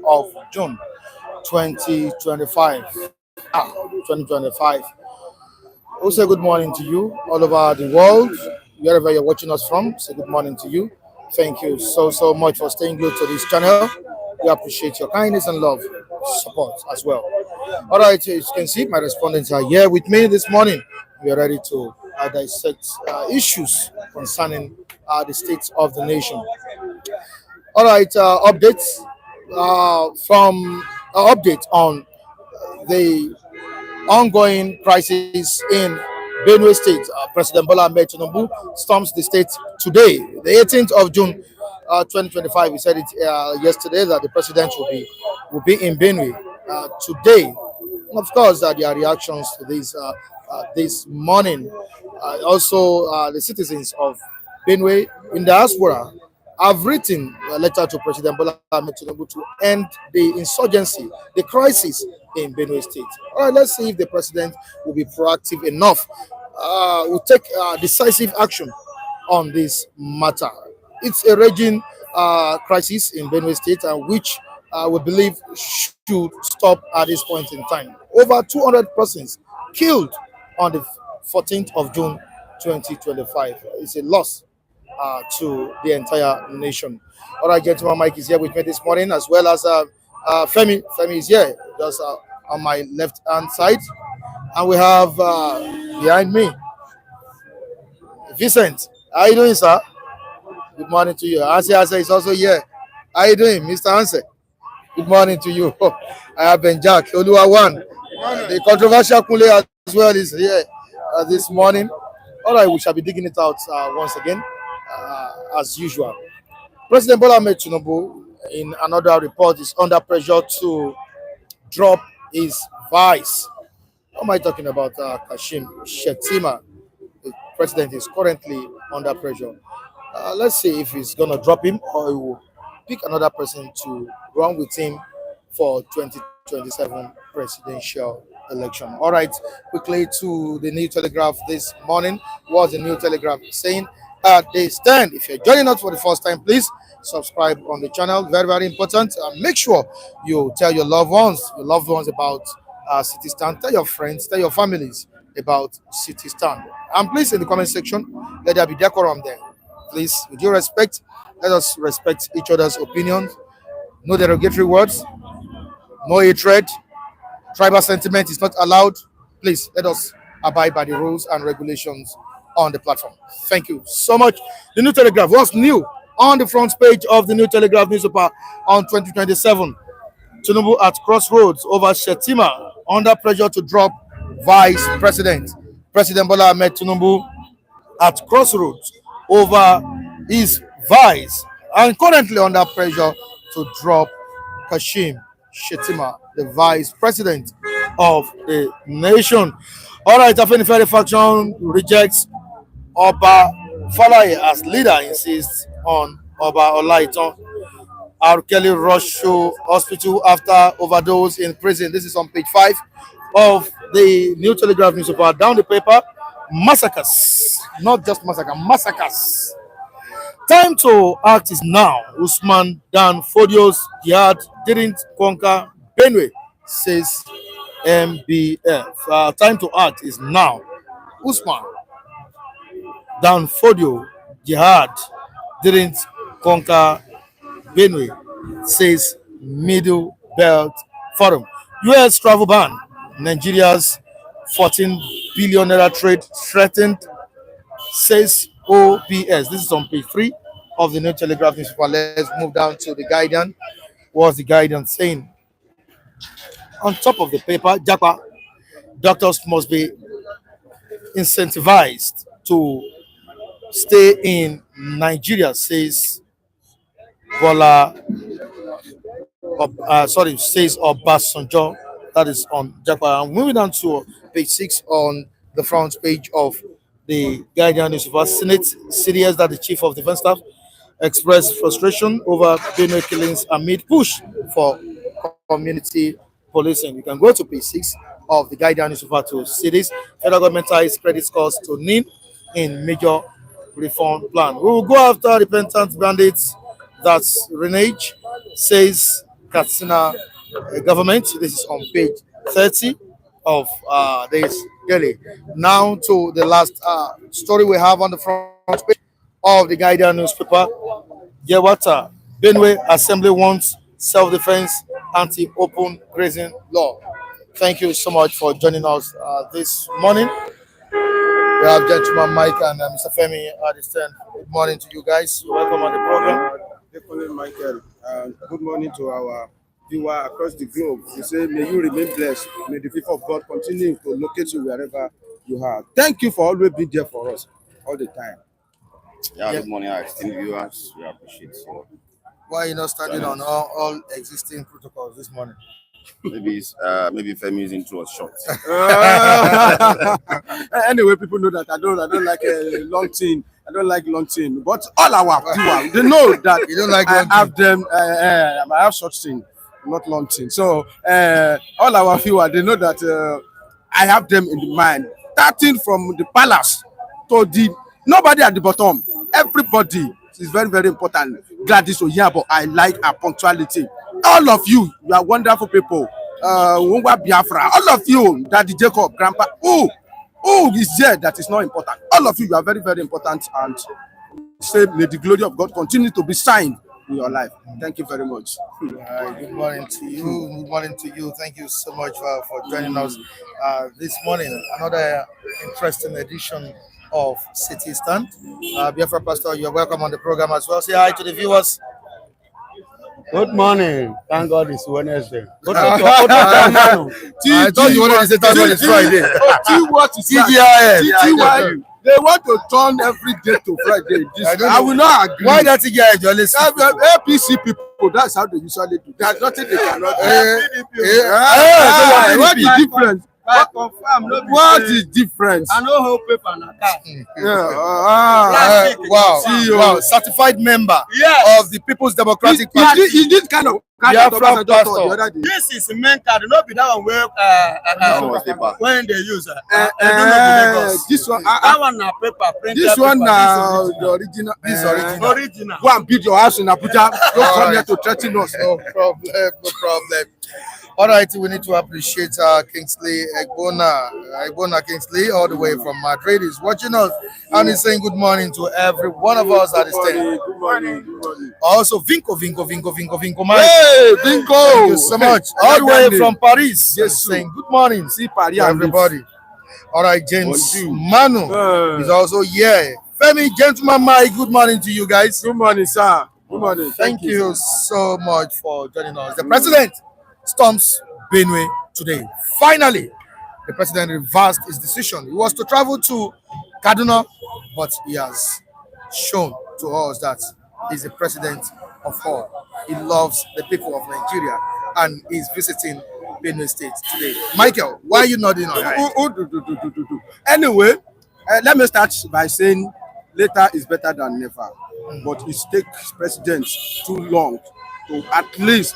of June 2025. 2025. We'll say good morning to you all over the world, wherever you're watching us from. Say good morning to you. Thank you so much for staying glued to this channel. We appreciate your kindness and love, support as well. All right, as you can see, my respondents are here with me this morning. We are ready to dissect issues concerning the state of the nation. All right, updates from update on the ongoing crisis in Benue State. President Bola Ahmed Tinubu storms the state today, the 18th of June, 2025. We said it yesterday that the president will be in Benue today. And of course, there are reactions to this morning. Also, the citizens of Benue in diaspora have written a letter to President Bola Ahmed Tinubu to end the insurgency, the crisis in Benue State. All right, let's see if the president will be proactive enough, will take decisive action on this matter. It's a raging crisis in Benue State, which we believe should stop at this point in time. Over 200 persons killed on the 14th of June 2025. It's a loss to the entire nation. All right, gentlemen, Mike is here with me this morning, as well as Femi. Femi is here, just on my left-hand side. And we have behind me, Vincent. How are you doing, sir? Good morning to you. Anse is also here. How are you doing, Mr. Anse? Good morning to you. I have been Jack Oluwawan. The controversial Kule as well is here this morning. All right, we shall be digging it out once again, as usual. President Bola Ahmed Tinubu, in another report, is under pressure to drop his vice. What am I talking about? Kashim Shettima. The president is currently under pressure. Let's see if he's going to drop him or he will pick another person to run with him for 2027 presidential election. All right, quickly to the New Telegraph this morning. What's the New Telegraph saying? They stand. If you're joining us for the first time, please subscribe on the channel. Very important. Make sure you tell your loved ones about City Stand. Tell your friends, tell your families about City Stand. And please, in the comment section, let there be decorum there. Please, with your respect, let us respect each other's opinions. No derogatory words, no hatred. Tribal sentiment is not allowed. Please, let us abide by the rules and regulations on the platform. Thank you so much. The New Telegraph, what's new on the front page of the New Telegraph newspaper on 2027? Tinubu at crossroads over Shettima, under pressure to drop vice president. President Bola Ahmed Tinubu at crossroads over his vice and currently under pressure to drop Kashim Shettima, the vice president of the nation. All right, Afenifere faction rejects Oba Falaye as leader, insists on Oba Olaitan. R. Kelly rushed to hospital after overdose in prison. This is on page 5 of the New Telegraph newspaper. Down the paper, massacres, not just massacres. Time to act is now. Usman Dan Fodio's jihad didn't conquer Benue, says MBF. Time to act is now. Usman Dan Fodio jihad didn't conquer Benue, says Middle Belt Forum. U.S. travel ban. Nigeria's 14 billion naira trade threatened, says OPS. This is on page 3 of the New Telegraph newspaper. Let's move down to the Guardian. What's the Guardian saying? On top of the paper, Japa, doctors must be incentivized to stay in Nigeria, says says Obasanjo. That is on Japa. I'm moving on to page 6 on the front page of the Guardian newspaper. Senate serious that the chief of defense staff expressed frustration over Benue killings amid push for community policing. You can go to page 6 of the Guardian newspaper to see this. Federal government ties credit scores to NIN in major reform plan. We will go after repentant bandits. That's Renage, says Katsina government. This is on page 30 of this daily. Now to the last story we have on the front page of the Guardian newspaper. Yewata, Benue Assembly wants self-defense anti-open grazing law. Thank you so much for joining us this morning. We have gentleman Mike and Mr. Femi at the stand. Good morning to you guys. Welcome on the program. Definitely, Michael. Good morning to our viewer across the globe. We say, may you remain blessed. May the people of God continue to locate you wherever you are. Thank you for always being there for us all the time. Yeah, good morning, our esteemed viewers. We appreciate you. Why are you not standing on all existing protocols this morning? Maybe Femi's intro was short. Anyway, people know that I don't like a long thing. I don't like long thing. But all our viewers, they know that You don't like I long have them. I have short thing, not long thing. So all our viewers, they know that I have them in the mind. Starting from the palace to the nobody at the bottom. Everybody is very, very important. Gladys Oyabo, I like her punctuality. All of you, you are wonderful people. Wungwa Biafra, all of you, Daddy Jacob, Grandpa, who is there that is not important. All of you, you are very, very important, and say may the glory of God continue to be signed in your life. Thank you very much. Good morning to you. Good morning to you. Thank you so much for joining us this morning. Another interesting edition of City Stand. Biafra Pastor, you're welcome on the program as well. Say hi to the viewers. Good morning. Thank God it's Wednesday. I thought you wanted to say thank God it's Friday. What is TGIF. They want to turn every day to Friday. I will not agree. Why that TGIF? You're listening. APC people, that's how they usually do. There's nothing they cannot do. What is different? What is different? I know how paper and Wow. Certified member of the People's Democratic Party. Is this kind of Biafra Pastor. This is mental. Not be that one where when they use this one. that one na paper. This one na the original. This original. Go and build your house in Abuja. Don't come here to threaten us. No problem. All right, we need to appreciate Kingsley Egbona Kingsley, all the way from Madrid, is watching us and is saying good morning to every one of us at the stand. Good morning. Also, Vinco, Mike. Hey, Vinco. Thank you so much. All the way from Paris, Yes, saying good morning See Paris, to everybody. All right, James Manu is also here. Femi, gentleman Mike, good morning to you guys. Good morning, sir. Good morning. Thank you so much for joining us. The president storms Benue today. Finally, the president reversed his decision. He was to travel to Kaduna, but he has shown to us that he's the president of all. He loves the people of Nigeria and is visiting Benue State today. Michael, why are you nodding on that? Anyway, let me start by saying later is better than never. But it takes presidents too long to at least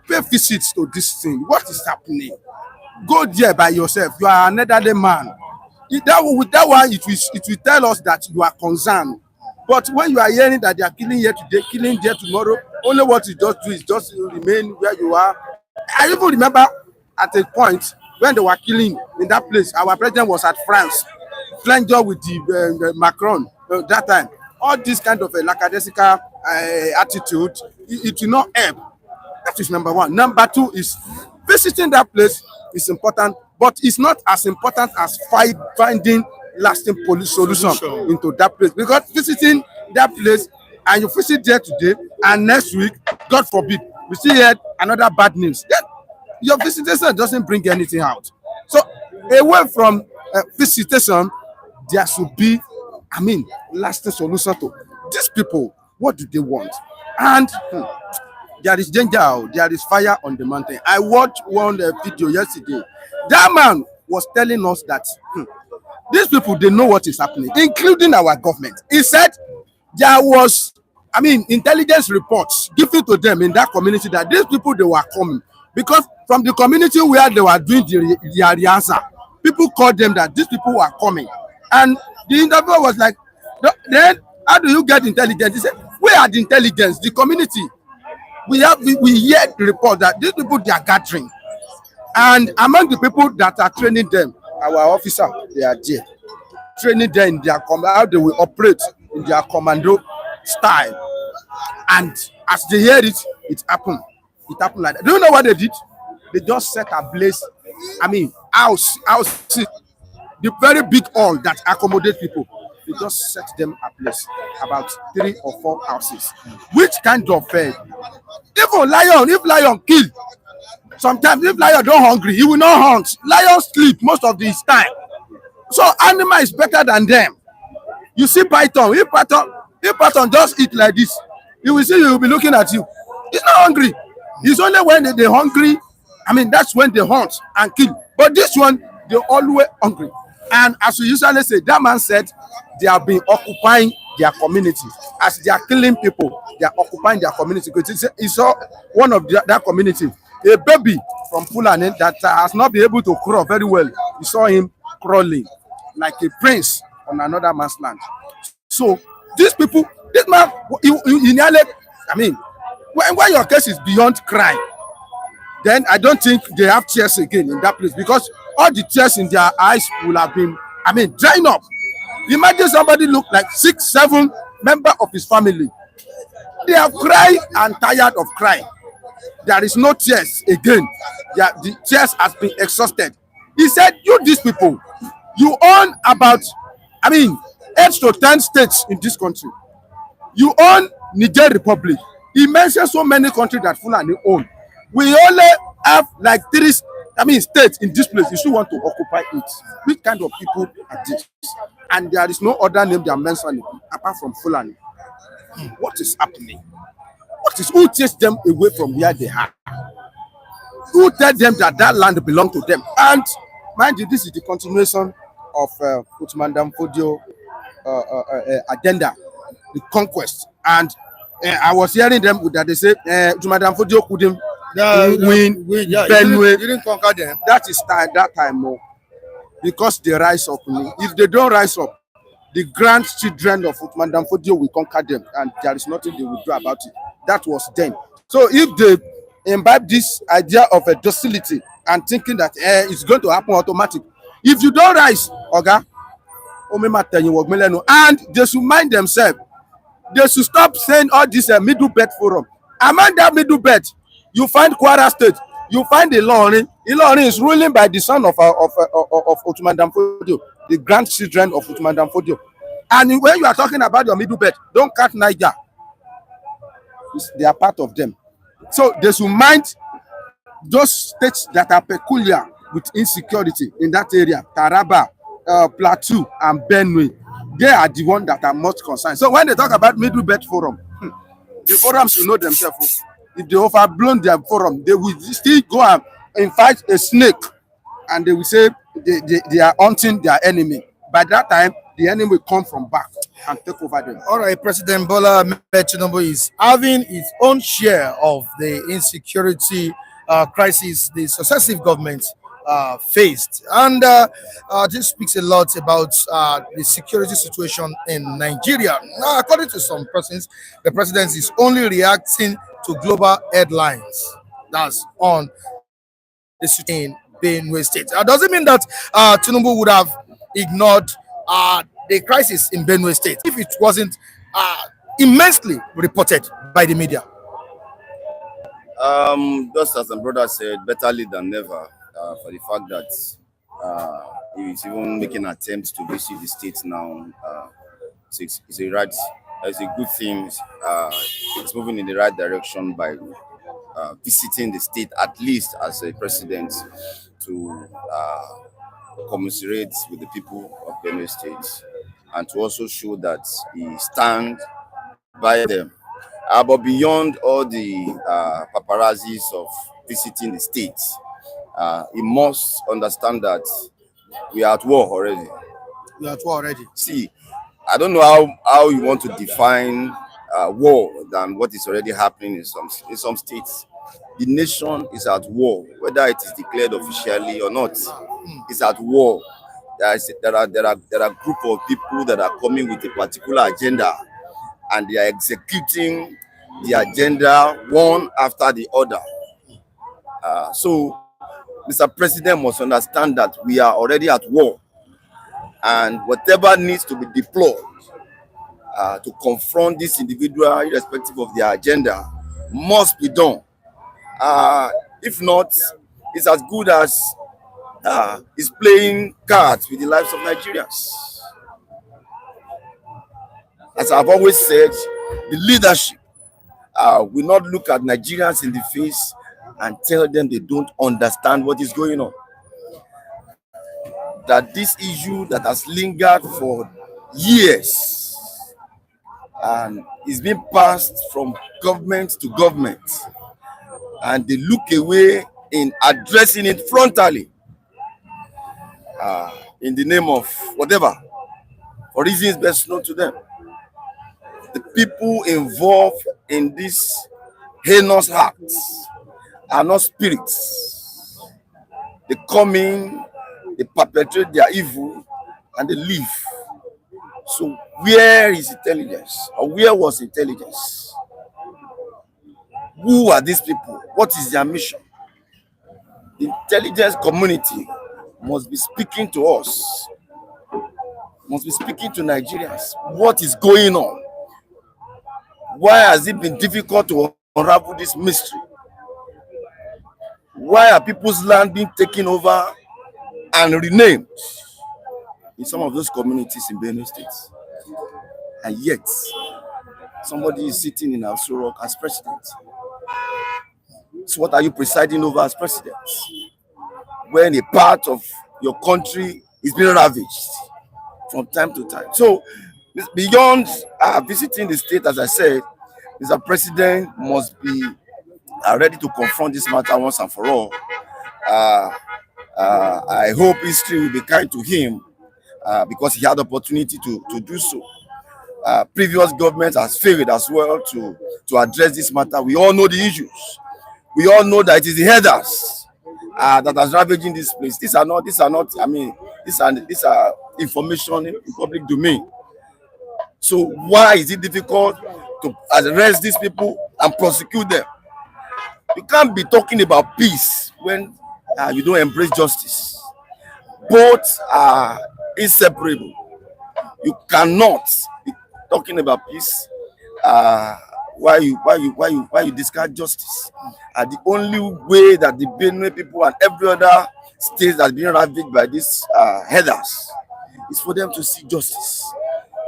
pay visits to this thing. What is happening? Go there by yourself. You are an elderly man. With that one, it will tell us that you are concerned. But when you are hearing that they are killing here today, killing there tomorrow, only what you just do is just remain where you are. I even remember at a point when they were killing in that place, our president was at France, flying job with the Macron that time. All this kind of a lackadaisical attitude, it will not help. That is number one. Number two is visiting that place is important, but it's not as important as finding lasting police solution into that place. Because visiting that place and you visit there today and next week, God forbid, we see here another bad news. Then your visitation doesn't bring anything out. So away from visitation, there should be, lasting solution to these people. What do they want? And there is danger, there is fire on the mountain. I watched one video yesterday. That man was telling us that these people, they know what is happening, including our government. He said there was, intelligence reports given to them in that community that these people, they were coming. Because from the community where they were doing the rehearsal, people called them that these people were coming. And the interviewer was like, then how do you get intelligence? He said, where are the intelligence? The community. we hear the report that these people they are gathering, and among the people that are training them, our officer they are there, training them in their how they will operate in their commando style. And as they hear it, it happened. It happened like that. Do you know what they did? They just set ablaze. I mean, house, the very big hall that accommodate people. They just set them ablaze. About 3 or 4 houses. Which kind of even lion, if lion kill, sometimes if lion don't hungry, he will not hunt. Lion sleep most of the time. So animal is better than them. You see python, if python just eat like this, you will see he will be looking at you. He's not hungry. It's only when they're hungry, I mean, that's when they hunt and kill. But this one, they're always hungry. And as we usually say, that man said they have been occupying their community. As they are killing people, they are occupying their community. Because he saw one of that community, a baby from Fulani that has not been able to crawl very well. He saw him crawling like a prince on another man's land. So these people, this man, he nearly, I mean, when your case is beyond crime, then I don't think they have tears again in that place, because all the tears in their eyes will have been, I mean, drying up. Imagine somebody look like 6, 7 members of his family. They have cried and tired of crying. There is no tears again. The tears has been exhausted. He said, you these people, you own about, I mean, 8 to 10 states in this country. You own Niger Republic. He mentioned so many countries that Fulani own. We only have like 3, I mean, states in this place. You still want to occupy it. Which kind of people are this? And there is no other name they are mentioning apart from Fulani. What is happening? Who takes them away from where they are? Who tell them that that land belongs to them? And mind you, this is the continuation of Utmandam Fodio agenda, the conquest. And I was hearing them that they say Utmandam Fodio couldn't win Benue. Didn't conquer them. That is that time more. Because they rise up. If they don't rise up, the grandchildren of Utmandam Fodio will conquer them, and there is nothing they will do about it. That was then. So if they imbibe this idea of a docility and thinking that it's going to happen automatic, if you don't rise, Oga, and they should mind themselves. They should stop saying all this middle belt forum. Among that middle belt, you find Kwara State, you find Ilorin. Ilorin is ruling by the son of Utmandam Fodio, the grandchildren of Utmandam Fodio. And when you are talking about your middle belt, don't cut Niger. They are part of them. So they should mind those states that are peculiar with insecurity in that area, Taraba, Plateau, and Benue. They are the ones that are most concerned. So when they talk about Middle Belt Forum, the forums should know themselves. If they overblown their forum, they will still go and invite a snake, and they will say they are hunting their enemy. By that time, the enemy will come from back and take over them. All right, President Bola Tinubu is having his own share of the insecurity crisis the successive governments faced, and this speaks a lot about the security situation in Nigeria. Now, according to some persons, the president is only reacting to global headlines. That's on the situation in Benue State. Does it mean that Tinubu would have ignored the crisis in Benue State if it wasn't immensely reported by the media? Just as my brother said, better late than never, for the fact that he is even making attempts to visit the state now. It's a good thing. It's moving in the right direction by visiting the state, at least as a president, to commiserate with the people of Benue State, and to also show that he stands by them. But beyond all the paparazzis of visiting the states, he must understand that we are at war already. We are at war already. See, I don't know how you want to define war than what is already happening in some states. The nation is at war, whether it is declared officially or not. It's at war. There are a group of people that are coming with a particular agenda, and they are executing the agenda one after the other. So Mr. President must understand that we are already at war, and whatever needs to be deployed to confront this individual, irrespective of their agenda, must be done. If not, it's as good as is playing cards with the lives of Nigerians. As I've always said, the leadership will not look at Nigerians in the face and tell them they don't understand what is going on. That this issue that has lingered for years and is being passed from government to government, and they look away in addressing it frontally in the name of whatever, for reasons best known to them. The people involved in this heinous acts are not spirits. They come in, they perpetrate their evil, and they leave. So where is intelligence? Or where was intelligence? Who are these people? What is their mission? The intelligence community must be speaking to us, must be speaking to Nigerians. What is going on? Why has it been difficult to unravel this mystery? Why are people's land being taken over and renamed in some of those communities in Benue State? And yet, somebody is sitting in Aso Rock as president. So what are you presiding over as president? When a part of your country is being ravaged from time to time. So beyond visiting the state, as I said, Mr. President must be ready to confront this matter once and for all. I hope history will be kind to him because he had the opportunity to do so. Previous government has failed as well to address this matter. We all know the issues. We all know that it is the headers that are ravaging this place. These are not, I mean, these are information in public domain. So why is it difficult to arrest these people and prosecute them? You can't be talking about peace when you don't embrace justice. Both are inseparable. You cannot be talking about peace why you discard justice. The only way that the Benue people and every other state that's being ravaged by these headers is for them to see justice,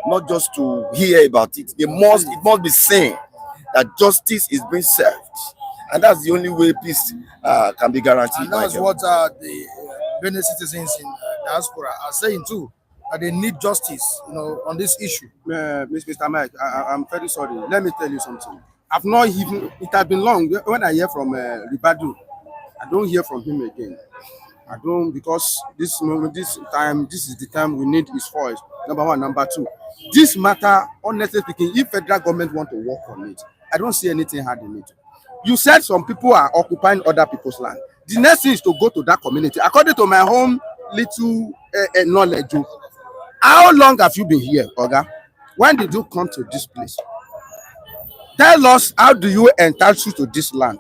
not just to hear about it. It must be seen that justice is being served, and that's the only way peace can be guaranteed. And that's what the Benue citizens in diaspora are saying too. That they need justice, on this issue. Mr. Mike, I'm very sorry. Let me tell you something. I've not even. It has been long. When I hear from Ribadu, I don't hear from him again. I don't, because this is the time we need his voice. Number one, number two. This matter, honestly speaking, if federal government want to work on it, I don't see anything hard in it. You said some people are occupying other people's land. The next thing is to go to that community. According to my home little knowledge, how long have you been here, Oga? When did you come to this place? Tell us, how do you entitle to this land?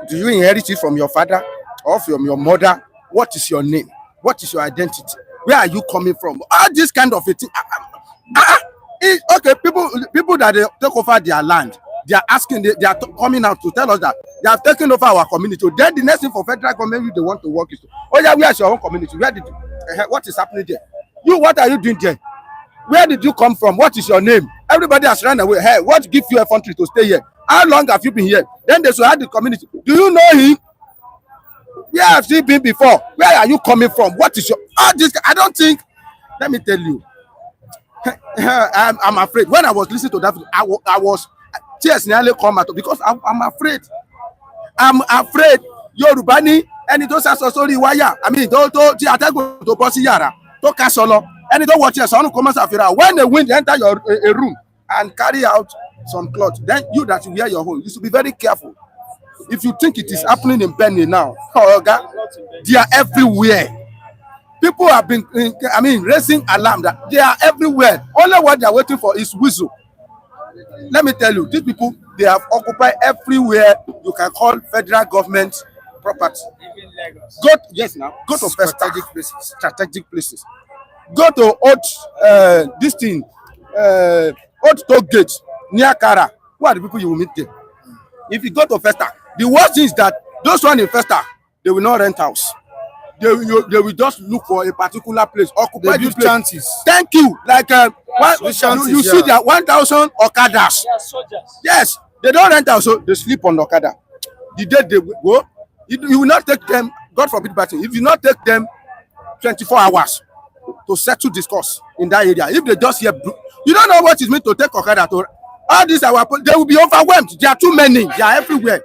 Do you inherit it from your father or from your mother? What is your name? What is your identity? Where are you coming from? All this kind of a thing. Okay, people that they take over their land, they are asking, they are coming out to tell us that they have taken over our community. Then the next thing for federal government they want to work is, oh yeah, where is your own community? Where did you, what is happening there? What are you doing there? Where did you come from? What is your name? Everybody has run away. Hey, what gives you a country to stay here? How long have you been here? Then they should have the community. Do you know him? Where have you been before? Where are you coming from? What is your... this? I don't think... Let me tell you. I'm afraid. When I was listening to that, I was... Tears nearly come out because I'm afraid. I'm afraid. Yorubani, and it doesn't sorry wire. I mean, don't go to bossy yara. To casolo. And don't watch your son come out. When the wind enter your room and carry out some clothes, then you that you wear your own, you should be very careful. If you think it is happening in Benue now, oh God, they are everywhere. People have been, raising alarm that they are everywhere. Only what they are waiting for is whistle. Let me tell you, these people, They have occupied everywhere you can call federal government property. Go to, yes now. Go to strategic places. Go to old this thing, old toll gate near Kara. Who are the people you will meet there? If you go to Festa, the worst thing is that those one in Festa, they will not rent house. They will just look for a particular place, occupy the place. Chances. Thank you. Like you see there 1,000 Okadas. Yes, they don't rent house, so they sleep on Okada. The day they go, you will not take them. God forbid, but if you not take them 24 hours to settle discourse in that area, if they just hear, you don't know what it means to take Okada to all these they will be overwhelmed. There are too many. They are everywhere.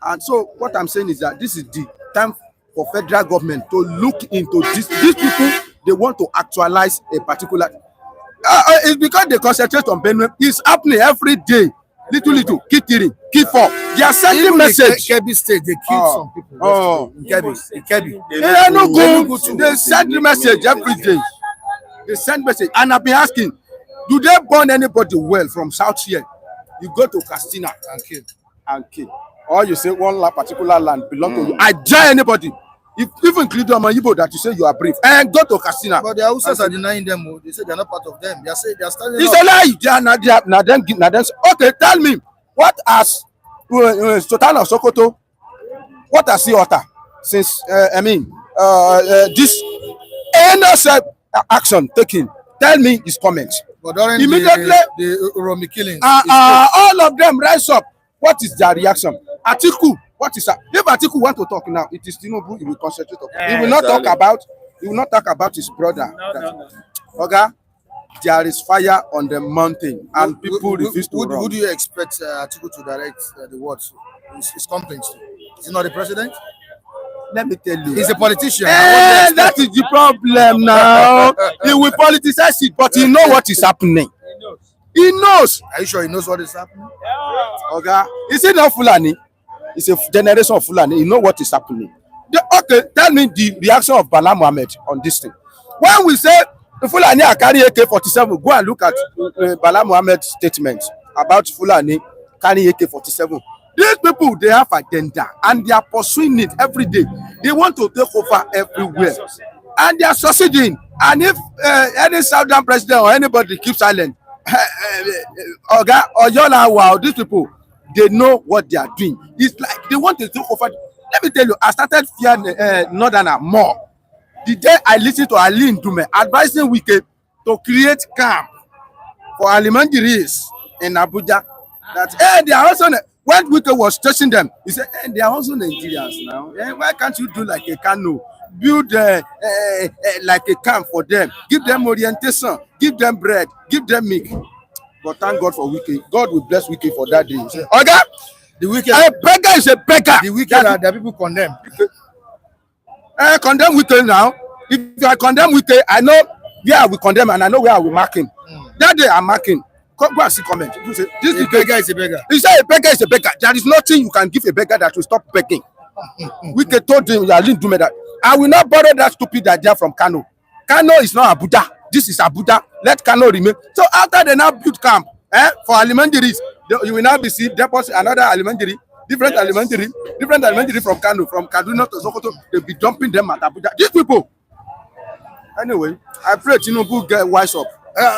And so what I'm saying is that this is the time for federal government to look into this. These people, they want to actualize a particular. It's because they concentrate on Benue. It's happening every day. Little, Kitiri, Kifo. They are sending message. Kebbi State, they killed some people. Kebbi. They are not good. They send the message every day. They send message. And I've been asking, do they burn anybody well from south here? You go to Castina and kill. Or you say one particular land belong to you. I dare anybody. If even including Yibo that you say you are brave, and go to Castina. But the Hausas are denying them. They say they are not part of them. They are saying they are standing. It's a lie. They are not. Okay, tell me what has Sultan of Sokoto? What has he uttered since? This innocent action taken. Tell me his comments. But during immediately the Uromi killings, all of them rise up. What is their reaction? Atiku. What is that? If Atiku want to talk now, it is Tinubu. He will concentrate on. He will not talk about. He will not talk about his brother. No. Okay, there is fire on the mountain, and people refuse to run. Who do you expect Atiku to direct the words? His complaints to? Is he not the president? Let me tell you. He's a politician. That is the problem now. He will politicize it, but he knows what is happening. He knows. Are you sure he knows what is happening? Okay. Is it not Fulani? It's a generation of Fulani. You know what is happening. Okay, tell me the reaction of Bala Mohammed on this thing. When we say the Fulani are carrying AK-47, go and look at Bala Mohammed's statement about Fulani carrying AK-47. These people, they have agenda and they are pursuing it every day. They want to take over everywhere. And they are succeeding. And if any Southern president or anybody keeps silent, these people, they know what they are doing. It's like they want to take over. Let me tell you, I started fearing Northerner more the day I listened to Ali Ndume advising Wike to create camp for alimandiris in Abuja. That they are also, when Wike was stressing them, he said, they are also Nigerians now. Why can't you do like a Kano? Build like a camp for them. Give them orientation. Give them bread. Give them milk. But thank God for Wike. God will bless Wike for that day. Okay? The wicked. A beggar is a beggar. The wicked are the people condemn. Condemn Wike now. If I condemn Wike, I know where I will condemn and I know where I will mark him. That day I'm marking. Go and see comment. You say, this beggar is a beggar. He said a beggar is a beggar. There is nothing you can give a beggar that will stop begging. Wike told him, that I will not borrow that stupid idea from Kano. Kano is not Abuja. This is Abuja. Let Kano remain. So after they now build camp for alimandiris, you will now be see deposit another alimentary, different alimentary from Kano, from Kaduna to Sokoto. They'll be dumping them at Abuja. These people. Anyway, I pray Tinubu get wise up.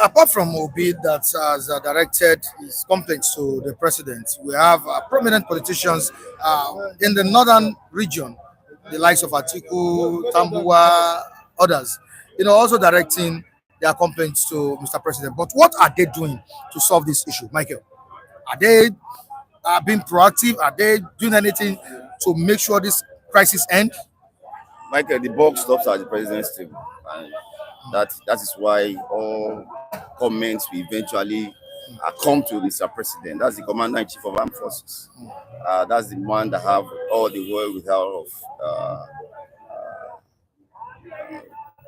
Apart from Obi that has directed his complaints to the president, we have prominent politicians in the northern region, the likes of Atiku, Tambuwa, others, also directing their complaints to Mr. President. But what are they doing to solve this issue, Michael? Are they being proactive? Are they doing anything to make sure this crisis ends? Michael, the buck stops at the president's table. And that is why all comments will eventually come to Mr. President. That's the commander-in-chief of armed forces. That's the man that have all the wherewithal of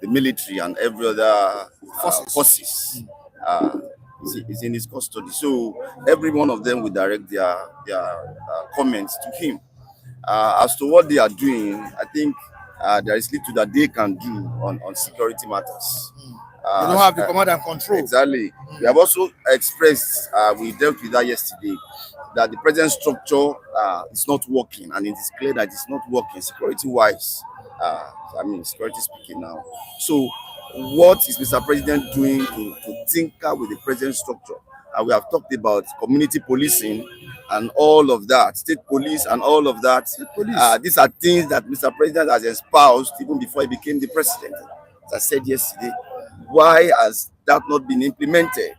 the military and every other forces. Is in his custody. So every one of them will direct their comments to him. As to what they are doing, I think there is little that they can do on security matters. They don't have the command and control. Exactly. We have also expressed, we dealt with that yesterday, that the present structure is not working, and it is clear that it's not working security-wise. I mean, security speaking now. So, what is Mr. President doing to tinker with the present structure? We have talked about community policing and all of that, state police and all of that. These are things that Mr. President has espoused even before he became the president. As I said yesterday, why has that not been implemented?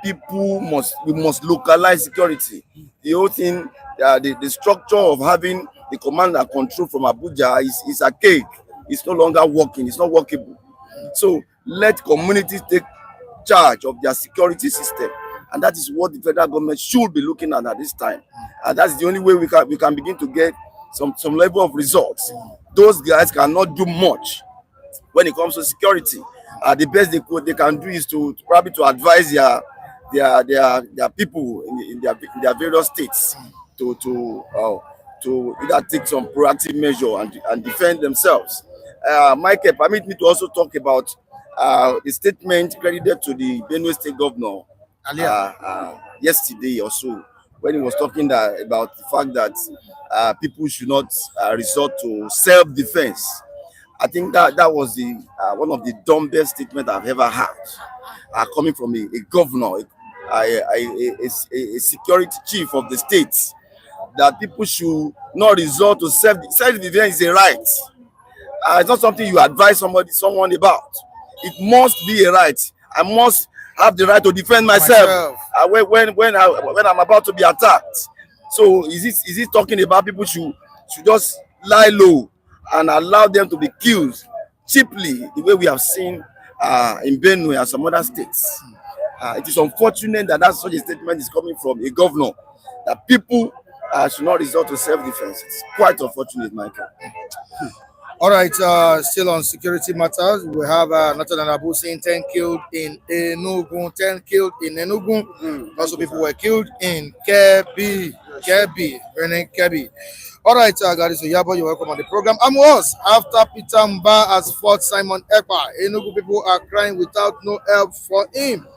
We must localize security. The whole thing, the structure of having the command and control from Abuja is archaic. It's no longer working. It's not workable. So let communities take charge of their security system, and that is what the federal government should be looking at this time. And that's the only way we can begin to get some level of results. Those guys cannot do much when it comes to security. The best they can do is to probably to advise their people in their various states to either take some proactive measure and defend themselves. Michael, permit me to also talk about the statement credited to the Benue State governor yesterday or so, when he was talking about the fact that people should not resort to self-defense. I think that was one of the dumbest statements I've ever heard, coming from a governor, a security chief of the state, that people should not resort to self-defense is a right. It's not something you advise someone about. It must be a right. I must have the right to defend myself when I'm about to be attacked. So is it talking about people should just lie low and allow them to be killed cheaply, the way we have seen in Benue and some other states? It is unfortunate that such a statement is coming from a governor, that people should not resort to self-defense. It's quite unfortunate, Michael. All right, still on security matters, we have Nathan Abu saying 10 killed in Enugu, 10 killed in Enugu. Also, people were killed in Kebbi. All right, guys, so Yabo, you're welcome on the program. I'm was after Peter Mba has fought Simon Ekpa. Enugu people are crying without no help for him.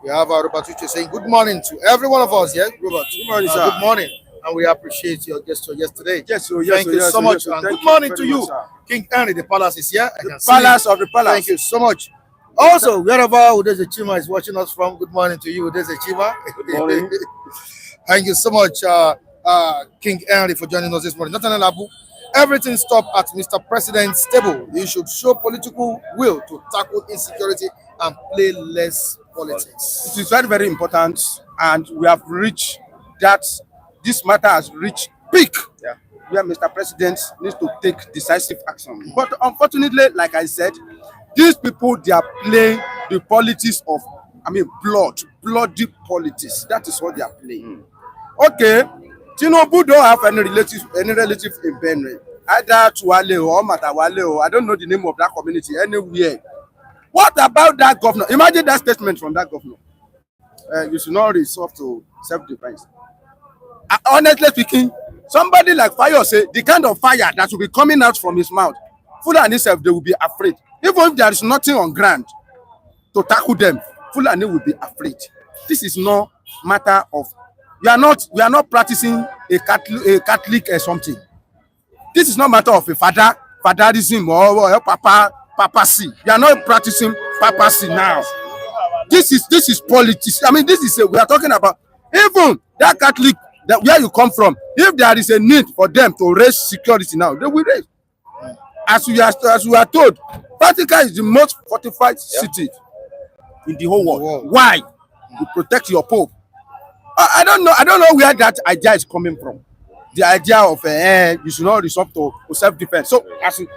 We have Robert Uche saying good morning to every one of us. Yeah, Robert. Good morning, sir. Good morning. And we appreciate your gesture yesterday. Thank you so much. And good morning to you. King Henry, the palace is here. The palace of the palace. Thank you so much. Also, wherever Udeze Chima is watching us from, good morning to you, Udeze Chima. Good morning. Thank you so much, King Henry, for joining us this morning. Nathaniel Abu, everything stopped at Mr. President's table. You should show political will to tackle insecurity and play less politics. It is very, very important, and we have reached that. This matter has reached peak, where Mr. President needs to take decisive action. But unfortunately, like I said, these people, they are playing the politics of, bloody politics. That is what they are playing. Okay, Tinubu don't have any relative in Benue, either Tuwale or Matawale, or I don't know the name of that community anywhere. What about that governor? Imagine that statement from that governor. You should not resort to self-defense. Honestly speaking, somebody like Fire say the kind of fire that will be coming out from his mouth, Fulani self, they will be afraid. Even if there is nothing on ground to tackle them, Fulani will be afraid. This is no matter of we are not practicing a Catholic or something. This is not matter of a fatherism or papacy. We are not practicing papacy now. This is politics. We are talking about even that Catholic. That where you come from, if there is a need for them to raise security now, they will raise. As we are told, Vatican is the most fortified city in the whole world. Why? To protect your Pope. I don't know where that idea is coming from. The idea of you should not resort to self-defense. So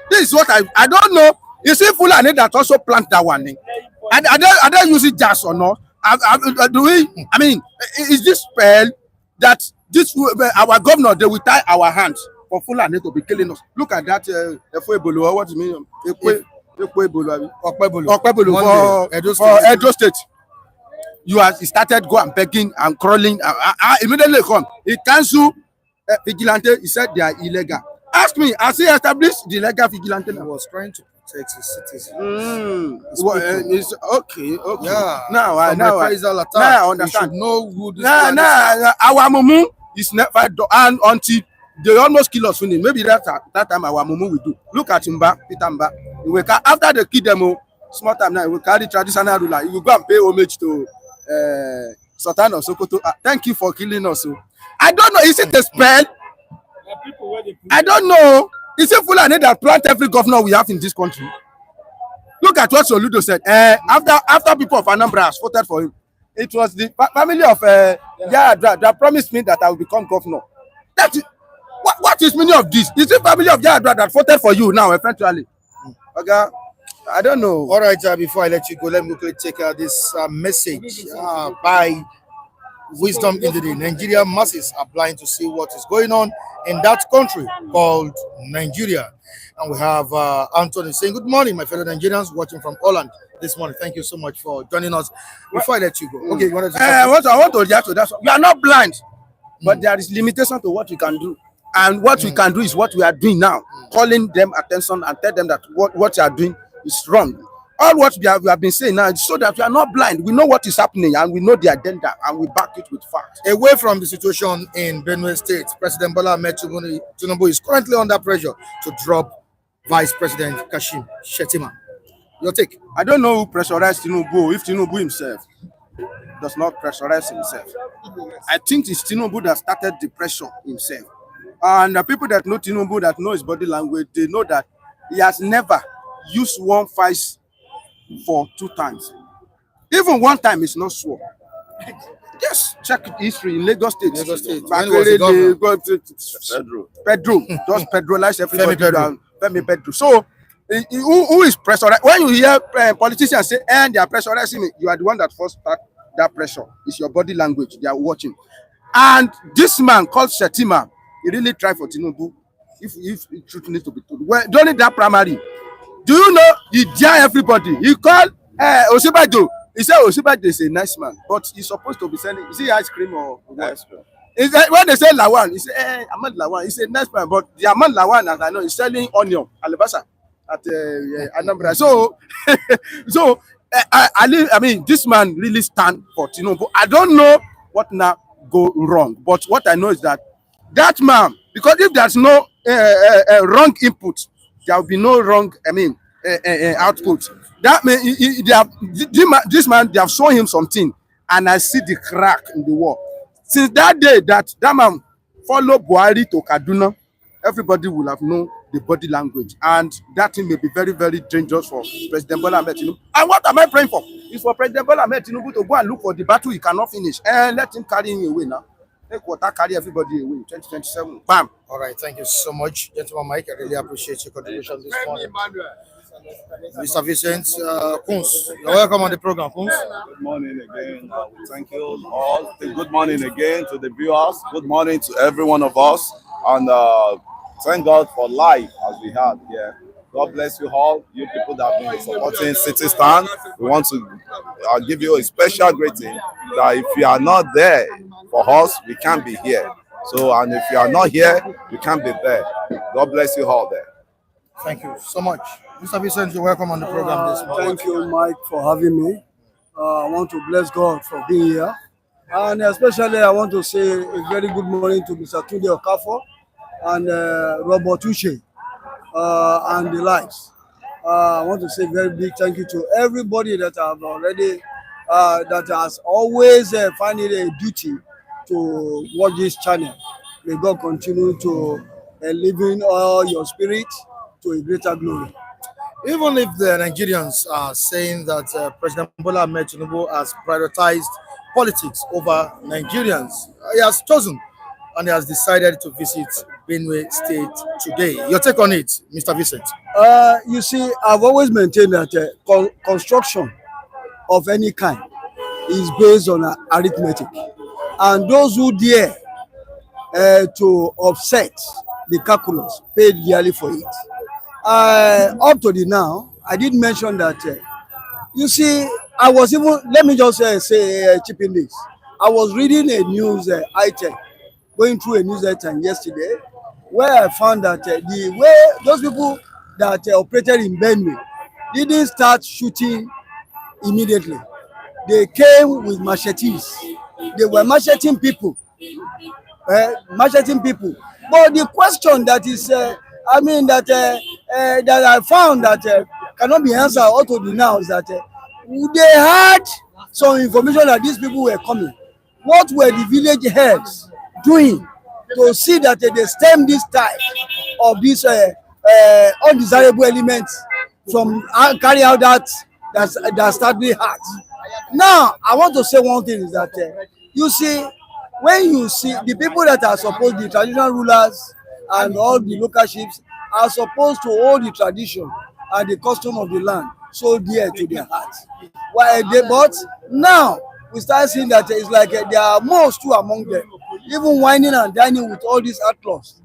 this is what I don't know. Is it Fulani that also plant that one? I don't use it just or not. Is this spell that our governor, they will tie our hands for Fulani to be killing us? Look at that Efuebolo, what do you mean? Okpebolo for Edo State. He started go and begging and crawling. Immediately come. He cancel vigilante. He said they are illegal. Ask me, has he established the legal vigilante? He was trying to protect his citizens. Well, it's okay. Yeah. Now From reprisal attack. now I We understand. should know who this Our mumu is never done, and until they almost kill us finish. Maybe that time our mumu will do. Look at Mba, Peter Mba. After they kill them, small time now, we carry traditional ruler. You will go and pay homage to Sultan of Sokoto. Thank you for killing us. I don't know. Is it a spell? I don't know. Is it Fulani that plant every governor we have in this country? Look at what Soludo said. After people of Anambra voted for him, it was the family of Yadra that promised me that I will become governor. That is, what is meaning of this? Is it family of Yadra that voted for you now eventually? Okay, I don't know. All right, before I let you go, let me quickly take this message by Wisdom in the Day. Nigerian masses are blind to see what is going on in that country called Nigeria. And we have Anthony saying, good morning, my fellow Nigerians watching from Holland this morning. Thank you so much for joining us. Before I let you go, okay, you wanted to I want to react to that. We are not blind, but there is limitation to what we can do. And what we can do is what we are doing now, calling them attention and tell them that what you are doing is wrong. All what we have been saying now is so that we are not blind. We know what is happening and we know the agenda and we back it with facts. Away from the situation in Benue State, President Bola Ahmed Tinubu is currently under pressure to drop Vice President Kashim Shettima. Your take? I don't know who pressurized Tinubu, if Tinubu himself does not pressurize himself. I think it's Tinubu that started the pressure himself. And the people that know Tinubu, that know his body language, they know that he has never used one vice for 2 times. Even 1 time is not sure. Just check history in Lagos State. Lagos State. When was the governor? Pedro. Just Pedro-lize everybody. Femi Pedro. So, who is pressurized? When you hear politicians say, and they are pressurizing me, you are the one that first start that pressure. It's your body language. They are watching. And this man called Shettima, he really tried for Tinubu. If the truth needs to be told. Well, during that primary, do you know he dare everybody? He called Osibajo. He said Osibajo is a nice man, but he's supposed to be selling. Is he ice cream or what? When they say Lawan, he said, Ahmad Lawan. He's a nice man, but the Ahmad Lawan, as I know, is selling onion, alibasa at Anambra. So, I mean, this man really stand for Tinubu. I don't know what now go wrong, but what I know is that man, because if there's no wrong input, there will be no wrong, output. That means this man, they have shown him something, and I see the crack in the wall. Since that day that man followed Buhari to Kaduna, everybody will have known the body language, and that thing may be very, very dangerous for President Bola Ahmed Tinubu. And what am I praying for? Is for President Bola Ahmed Tinubu to go and look for the battle he cannot finish, and let him carry him away now. Take water, carry everybody away. 2027. Bam. All right, thank you so much, gentleman Mike. I really appreciate your contribution this morning. Mr. Vincent Kunz, you're welcome on the program, Kunz. Good morning again. Thank you all. Good morning again to the viewers. Good morning to every one of us. And thank God for life as we had here. God bless you all, you people that have been supporting City Stand. We want to give you a special greeting that if you are not there for us, we can't be here. So, and if you are not here, we can't be there. God bless you all there. Thank you so much. Mr. Vincent, you're welcome on the program this morning. Thank you, Mike, for having me. I want to bless God for being here. And especially, I want to say a very good morning to Mr. Tunde Okafo and Robert Uche and the likes. I want to say very big thank you to everybody that have already, that has always found it a duty to watch this channel. May God continue to live in all your spirit to a greater glory. Even if the Nigerians are saying that President Bola Ahmed Tinubu has prioritized politics over Nigerians, he has chosen and he has decided to visit Benue State today. Your take on it, Mr. Vincent? You see, I've always maintained that construction of any kind is based on arithmetic. And those who dare to upset the calculus pay dearly for it. Up to the now, I did mention that, you see, I was even, let me just say, chip in this. I was reading a news item, going through a news item yesterday, where I found that the way those people that operated in Benue didn't start shooting immediately. They came with machetes. They were macheting people. Macheting people. But the question that is, that I found that cannot be answered or to be now is that they had some information that these people were coming. What were the village heads doing to see that they stem this tide of these undesirable elements from carry out that startling heart? Now, I want to say one thing is that you see, when you see the people that are supposed, the traditional rulers and all the local chiefs are supposed to hold the tradition and the custom of the land so dear to their hearts. But now we start seeing that it's like there are most too among them, even whining and dining with all these outlaws.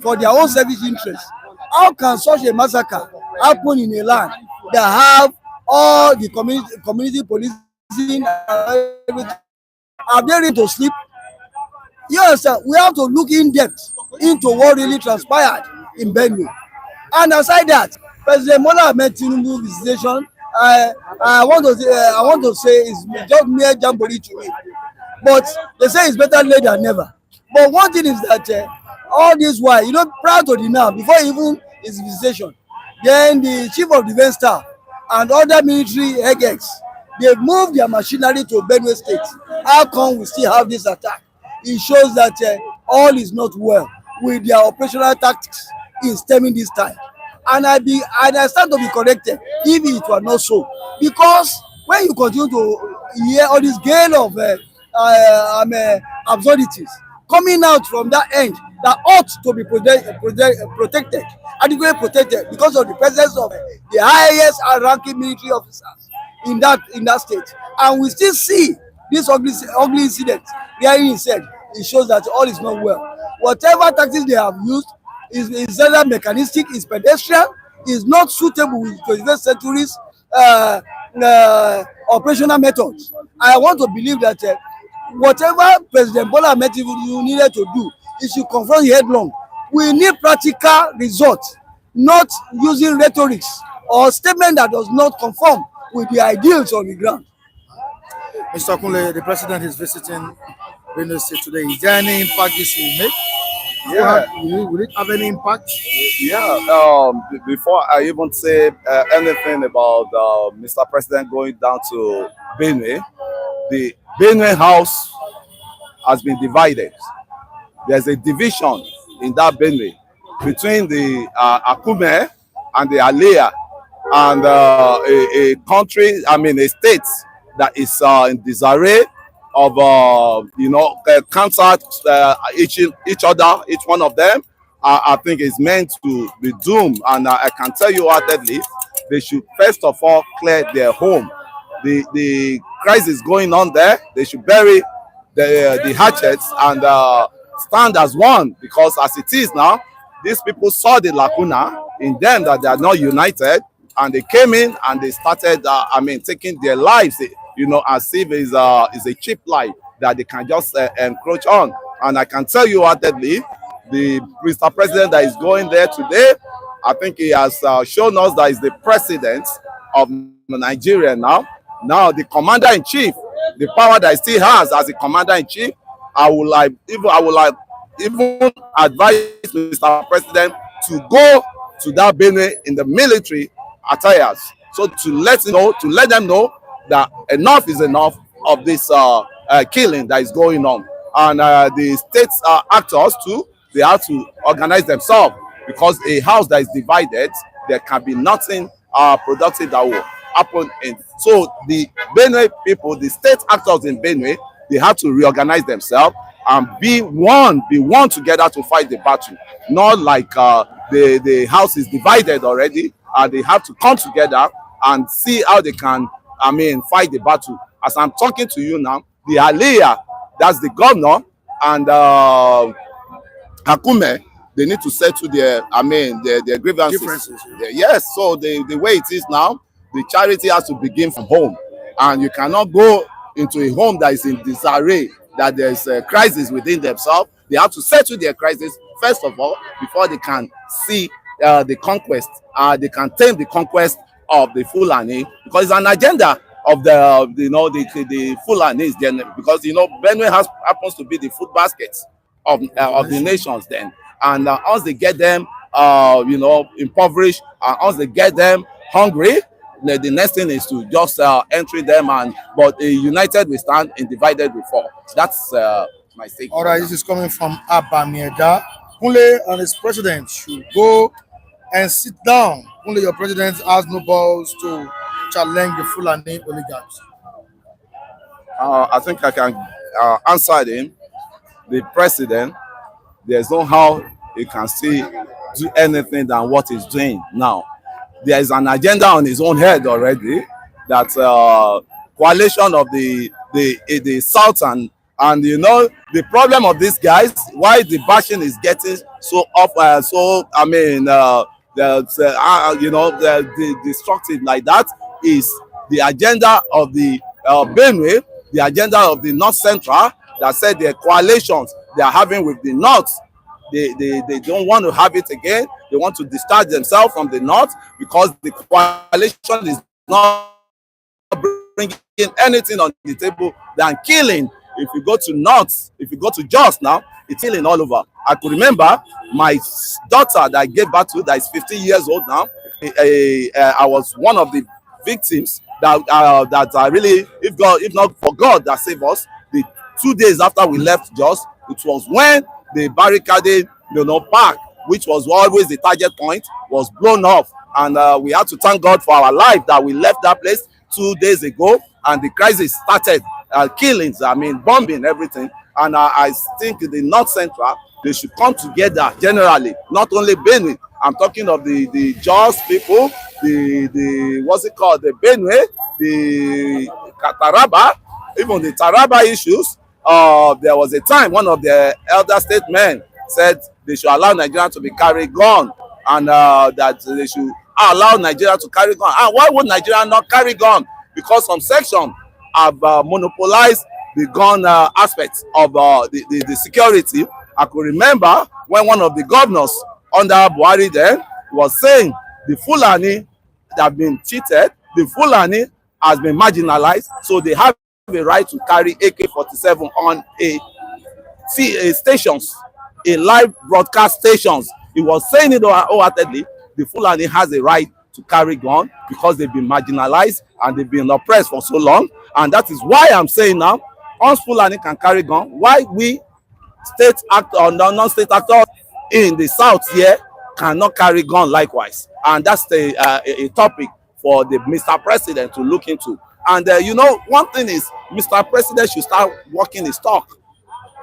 For their own selfish interest. How can such a massacre happen in a land that have all the community policing and everything? Are they ready to sleep? You understand? We have to look in depth into what really transpired in Benue. And aside that, President Bola Ahmed Tinubu visitation, I want to say is just mere jamboree to me. But they say it's better late than never. But one thing is that all this while, prior to the now, before even his visitation, then the chief of defense staff and other military heads, they moved their machinery to Benue State. How come we still have this attack? It shows that all is not well with their operational tactics in stemming this time. And I start to be corrected if it were not so. Because when you continue to hear all this gale of absurdities coming out from that end that ought to be protected, adequately protected because of the presence of the highest ranking military officers in that state, and we still see this ugly incident being said, it shows that all is not well. Whatever tactics they have used is either mechanistic, is pedestrian, is not suitable with 21st century's operational methods. I want to believe that whatever President Bola Ahmed Tinubu needed to do, he should confront the headlong. We need practical results, not using rhetorics or statement that does not conform with the ideals on the ground. Mr. Kunle, the president is visiting Benue State today. Is there any impact this will make? Yeah. Will it have any impact? Yeah. Before I even say anything about Mr. President going down to Benue, the Benue House has been divided. There's a division in that Benue between the Akume and the Alea, and a country, a state that is in disarray of counteract each other, each one of them. I think is meant to be doomed, and I can tell you heartedly, they should first of all clear their home. The crisis going on there, they should bury the hatchets and stand as one, because as it is now, these people saw the lacuna in them that they are not united, and they came in and they started taking their lives, as if it's a cheap life that they can just encroach on. And I can tell you heartedly, the Mr. President that is going there today, I think he has shown us that he's the president of Nigeria now. Now the commander-in-chief, the power that he still has as a commander-in-chief, I would even advise Mr. President to go to that Benue in the military attires, so to let them know that enough is enough of this killing that is going on. And the state actors too, they have to organize themselves, because a house that is divided, there can be nothing productive that will happen in. So the Benue people, the state actors in Benue, they have to reorganize themselves and be one together to fight the battle. Not like the house is divided already, and they have to come together and see how they can fight the battle. As I'm talking to you now, the Aliyah, that's the governor, and Akume, they need to settle their grievances. Differences. Yes, so the way it is now, the charity has to begin from home, and you cannot go into a home that is in disarray, that there is a crisis within themselves. They have to settle their crisis first of all before they can see the conquest. They can tame the conquest of the Fulani, because it's an agenda of the Fulanis. Then, because Benue happens to be the food basket of the nations. Then, and once they get them, impoverished, and once they get them hungry, the next thing is to just entry them, but united we stand, and divided we fall. That's my statement. All right, this is coming from Abamieda. Kunle and his president should go and sit down. Kunle, your president has no balls to challenge the Fulani oligarchs. I think I can answer him. The president, there's no how he can still do anything than what he's doing now. There is an agenda on his own head already, that coalition of the South, and the problem of these guys, why the bashing is getting so up, the destructive like that, is the agenda of the Benue, the agenda of the North Central, that said the coalitions they are having with the North. They don't want to have it again. They want to discharge themselves from the North, because the coalition is not bringing anything on the table than killing. If you go to North, if you go to Jos now, it's killing all over. I could remember my daughter that I gave birth to, that is 15 years old now. I was one of the victims that I really, if not for God that saved us, the 2 days after we left Jos, it was when the barricaded park, which was always the target point, was blown off, and we had to thank God for our life that we left that place 2 days ago, and the crisis started. Killings, bombing, everything. And I think the North Central, they should come together generally, not only Benue. I'm talking of the Jos people, the what's it called, the Benue, the Taraba, even the Taraba issues. There was a time one of the elder statesmen said they should allow Nigeria to be carry gun, and that they should allow Nigeria to carry gun. And why would Nigeria not carry gun? Because some section have monopolized the gun aspects of the security. I could remember when one of the governors under Buhari then was saying the Fulani have been cheated, the Fulani has been marginalized, so they have a right to carry AK-47 on stations, in live broadcast stations. He was saying it wholeheartedly. The Fulani has a right to carry gun because they've been marginalized and they've been oppressed for so long. And that is why I'm saying now, once Fulani can carry gun, why we state actor or non-state actors in the South here cannot carry gun likewise? And that's a topic for the Mr. President to look into. And one thing is, Mr. President should start walking his talk.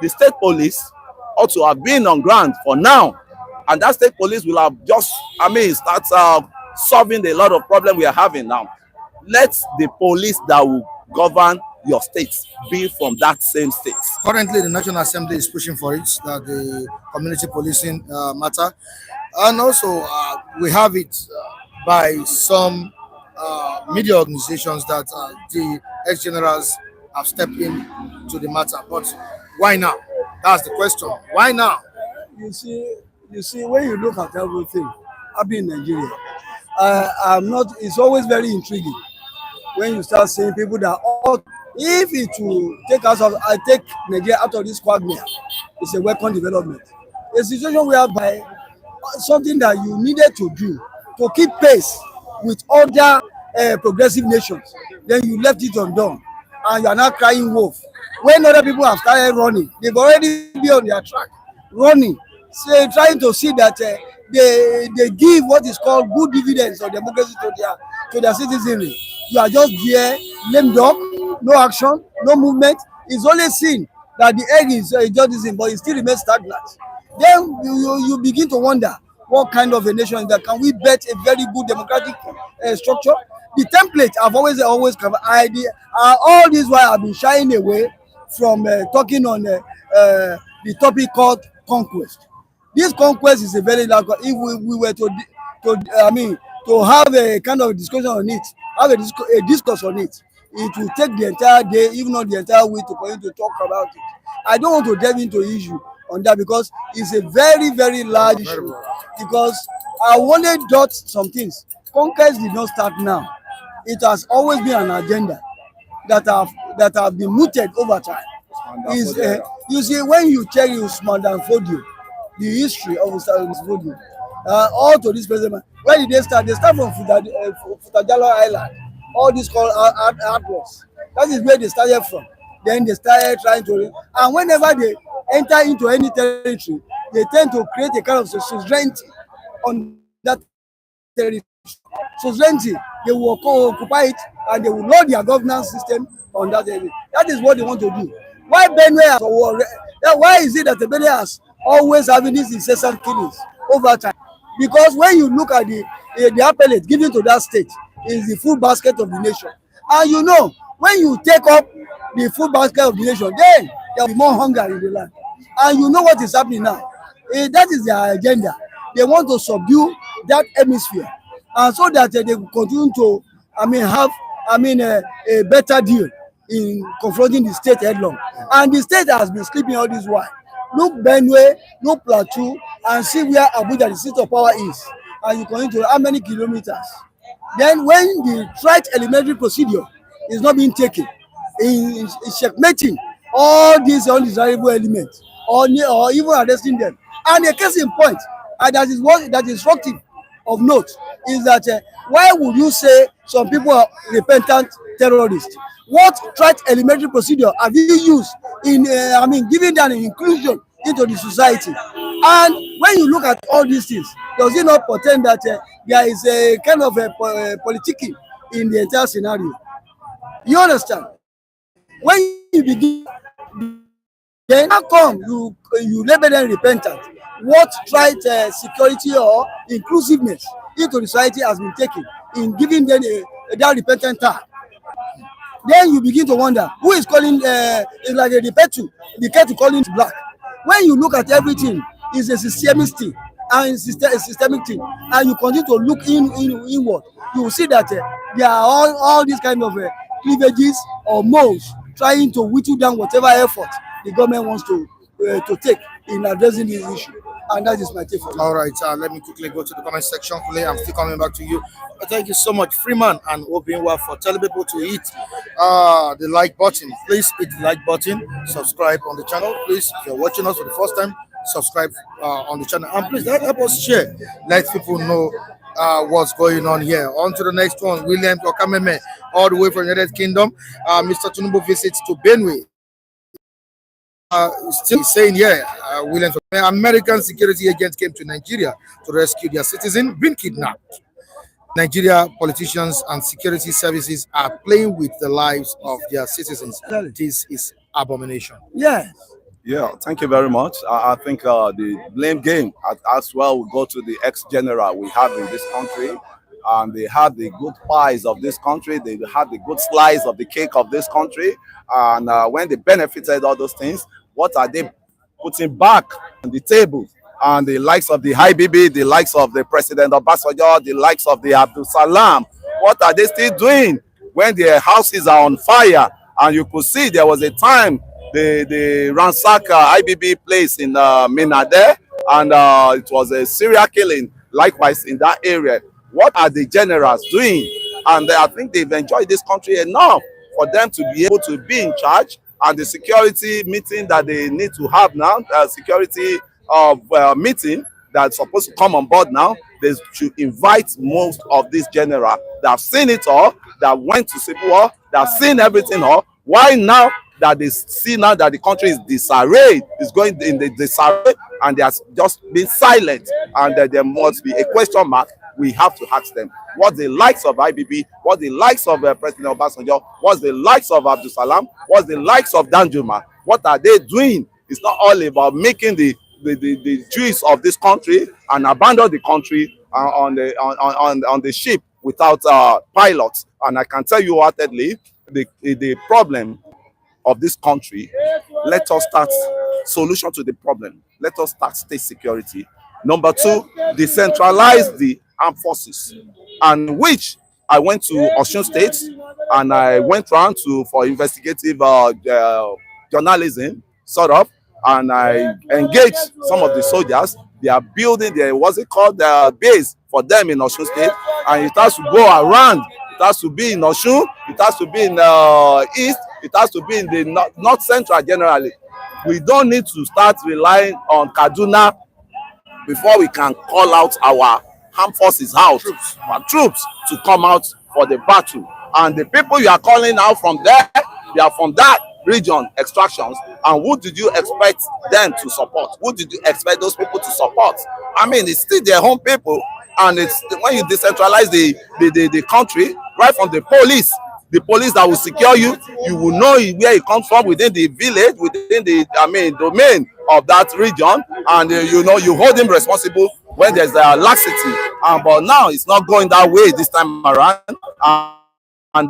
The state police ought to have been on ground for now, and that state police will have just, start solving a lot of problems we are having now. Let the police that will govern your states be from that same state. Currently, the National Assembly is pushing for it, that the community policing matter, and also we have it by some media organizations that the ex-generals have stepped in to the matter. But why now? That's the question. Why now? You see, when you look at everything happening in Nigeria, I'm not. It's always very intriguing when you start seeing people that if it will take Nigeria out of this quagmire, it's a welcome development. A situation whereby something that you needed to do to keep pace with other progressive nations, then you left it undone, and you are now crying wolf. When other people have started running, they've already been on their track, running, trying to see that they give what is called good dividends of democracy to their citizenry. You are just there, lame dog, no action, no movement. It's only seen that the egg is justice, but it still remains stagnant. Then you begin to wonder what kind of a nation is that. Can we bet a very good democratic structure? The template I've always covered. All this while I've been shying away from talking on the topic called conquest. This conquest is a very large. If we were to have a kind of discussion on it, have a discourse on it, it will take the entire day, if not the entire week, to continue to talk about it. I don't want to delve into the issue on that, because it's a very, very large issue. Because I wanted to dot some things. Conquest did not start now. It has always been an agenda that have been mooted over time. Is you see, when you check Usman Dan Fodio, the history of Usman Dan Fodio, all to this present, where did they start? They start from Futajalo Island. All this called outlaws. That is where they started from. Then they started trying to, and whenever they enter into any territory, they tend to create a kind of sovereignty on that territory. Sovereignty, they will occupy it, and they will load their governance system on that area. That is what they want to do. Why Benue? Why is it that the Benue has always having these incessant killings over time? Because when you look at the appellate given to that state is the food basket of the nation, and you know when you take up the food basket of the nation, then there will be more hunger in the land. And you know what is happening now. That is their agenda. They want to subdue that hemisphere, and so that they will continue to, have, a better deal in confronting the state headlong. And the state has been sleeping all this while. Look Benue, look Plateau, and see where Abuja, the seat of power, is. And you continue to how many kilometers. Then when the right elementary procedure is not being taken, in checkmating all these undesirable elements, or even arresting them. And a case in point, and that is what that is instructive of note, is that why would you say some people are repentant terrorists? What right elementary procedure have you used in giving them an inclusion into the society? And when you look at all these things, does it not portend that there is a kind of politicking in the entire scenario? You understand? When you begin, then how come you label them repentant? What right security or inclusiveness into the society has been taken in giving them that repentant tag? Then you begin to wonder who is calling. It's like the kettle calling black. When you look at everything, it's a systemic thing, and systemic thing, and you continue to look inward, you will see that there are all these kind of cleavages or moles trying to whittle down whatever effort the government wants to take in addressing this issue. And that is my take for it. All right, let me quickly go to the comment section. I'm still coming back to you. Thank you so much, Freeman and Obinwa, for telling people to hit the like button. Please hit the like button, subscribe on the channel. Please, if you're watching us for the first time, subscribe on the channel. And please help us share. Let people know what's going on here. On to the next one. William Okameme, all the way from the United Kingdom. Mr. Tinubu visits to Benue. Still saying here, William, American security agents came to Nigeria to rescue their citizen, been kidnapped. Nigeria politicians and security services are playing with the lives of their citizens. This is abomination. Yes. Yeah, thank you very much. I think the blame game as well will go to the ex-general we have in this country. And they had the good pies of this country. They had the good slice of the cake of this country. And when they benefited all those things, what are they putting back on the table? And the likes of the IBB, the likes of the President Obasanjo, the likes of the Abdul Salam, what are they still doing when their houses are on fire? And you could see there was a time the ransack IBB place in Minade, and it was a serial killing likewise in that area. What are the generals doing? And I think they've enjoyed this country enough for them to be able to be in charge. And the security meeting that they need to have now, security meeting that's supposed to come on board now, they should invite most of these generals that have seen it all, that went to civil war, that have seen everything all. Why now that they see now that the country is disarray, is going in the disarray, and they have just been silent, and that there must be a question mark? We have to ask them what the likes of IBB, what the likes of President Obasanjo, what's the likes of Abdul Salam, what's the likes of Danjuma, what are they doing? It's not all about making the Jews of this country and abandon the country on the ship without pilots. And I can tell you heartedly, the problem of this country, let us start solution to the problem. Let us start state security. Number two, decentralize the armed forces, and which I went to Osun State and I went around for investigative journalism, sort of, and I engaged some of the soldiers. They are building their, what's it called, the base for them in Osun State, and it has to go around. It has to be in Osun, it has to be in East, it has to be in the North Central generally. We don't need to start relying on Kaduna before we can call out our armed forces out, our troops to come out for the battle. And the people you are calling out from there, they are from that region, extractions. And who did you expect them to support? Who did you expect those people to support? I mean, it's still their home people. And it's when you decentralize the country, right from the police that will secure you, you will know where it comes from within the village, within the domain of that region, and you know, you hold him responsible when there's a laxity. But now it's not going that way this time around, and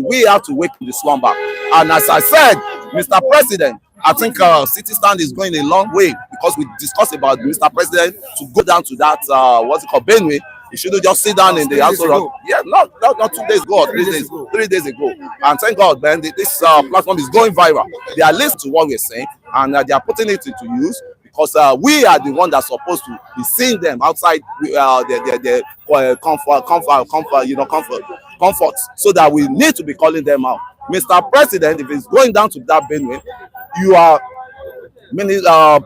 we have to wake the slumber. And as I said, Mr. President, I think City Stand is going a long way, because we discussed about Mr. President to go down to that what's it called, Benue. He shouldn't just sit down in the house. Yeah, not 2 days ago, 3 days ago. And thank God, man, this platform is going viral. They are listening to what we're saying, and they are putting it into use, because we are the one that's supposed to be seeing them outside their comfort, so that we need to be calling them out. Mr. President, if it's going down to that Benue, you are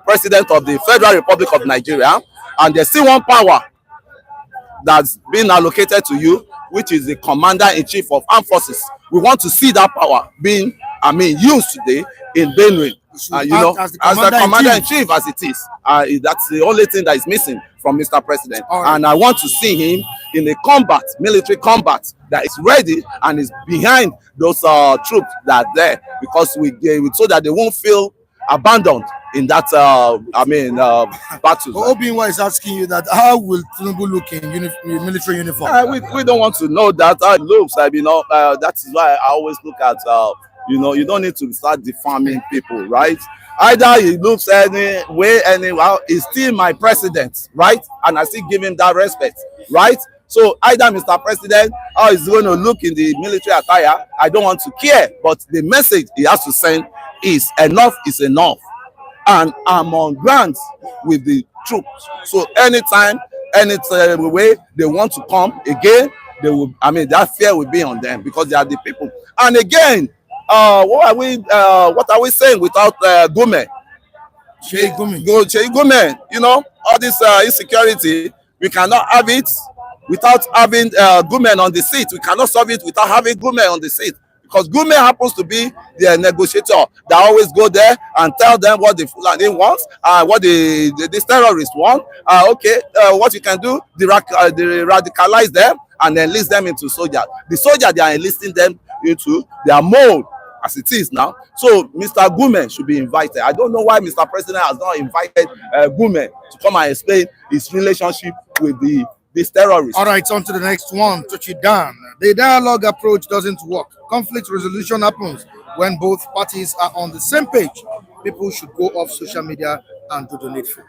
President of the Federal Republic of Nigeria, and there's still one power that's been allocated to you, which is the Commander-in-Chief of Armed Forces. We want to see that power being, used today in Benue. You know, as the Commander-in-Chief as it is. That's the only thing that is missing from Mr. President. Right. And I want to see him in a combat, military combat, that is ready and is behind those troops that are there, because so that they won't feel abandoned in that battle. Obinwa is asking you that how will Tinubu look in military uniform? We don't want to know that how it looks. That is why I always look at you don't need to start defaming people, right? Either he looks any way, anyhow, he's still my president, right? And I still give him that respect, right? So either Mr. President, how he's going to look in the military attire, I don't want to care. But the message he has to send is enough is enough. And I'm on ground with the troops. So anytime, any way they want to come again, they will. That fear will be on them, because they are the people. And again, what are we saying without Gume? Gume, you know, all this insecurity, we cannot have it without having Gume on the seat. We cannot solve it without having Gume on the seat. Because Gume happens to be the negotiator that always go there and tell them what the Fulani wants, what these terrorists want. What you can do, they radicalize them and enlist them into soldiers. The soldiers they are enlisting them into, they are mold as it is now. So Mr. Gume should be invited. I don't know why Mr. President has not invited Gume to come and explain his relationship with these terrorists. All right, on to the next one. Touch it down. The dialogue approach doesn't work. Conflict resolution happens when both parties are on the same page. People should go off social media and do the needful.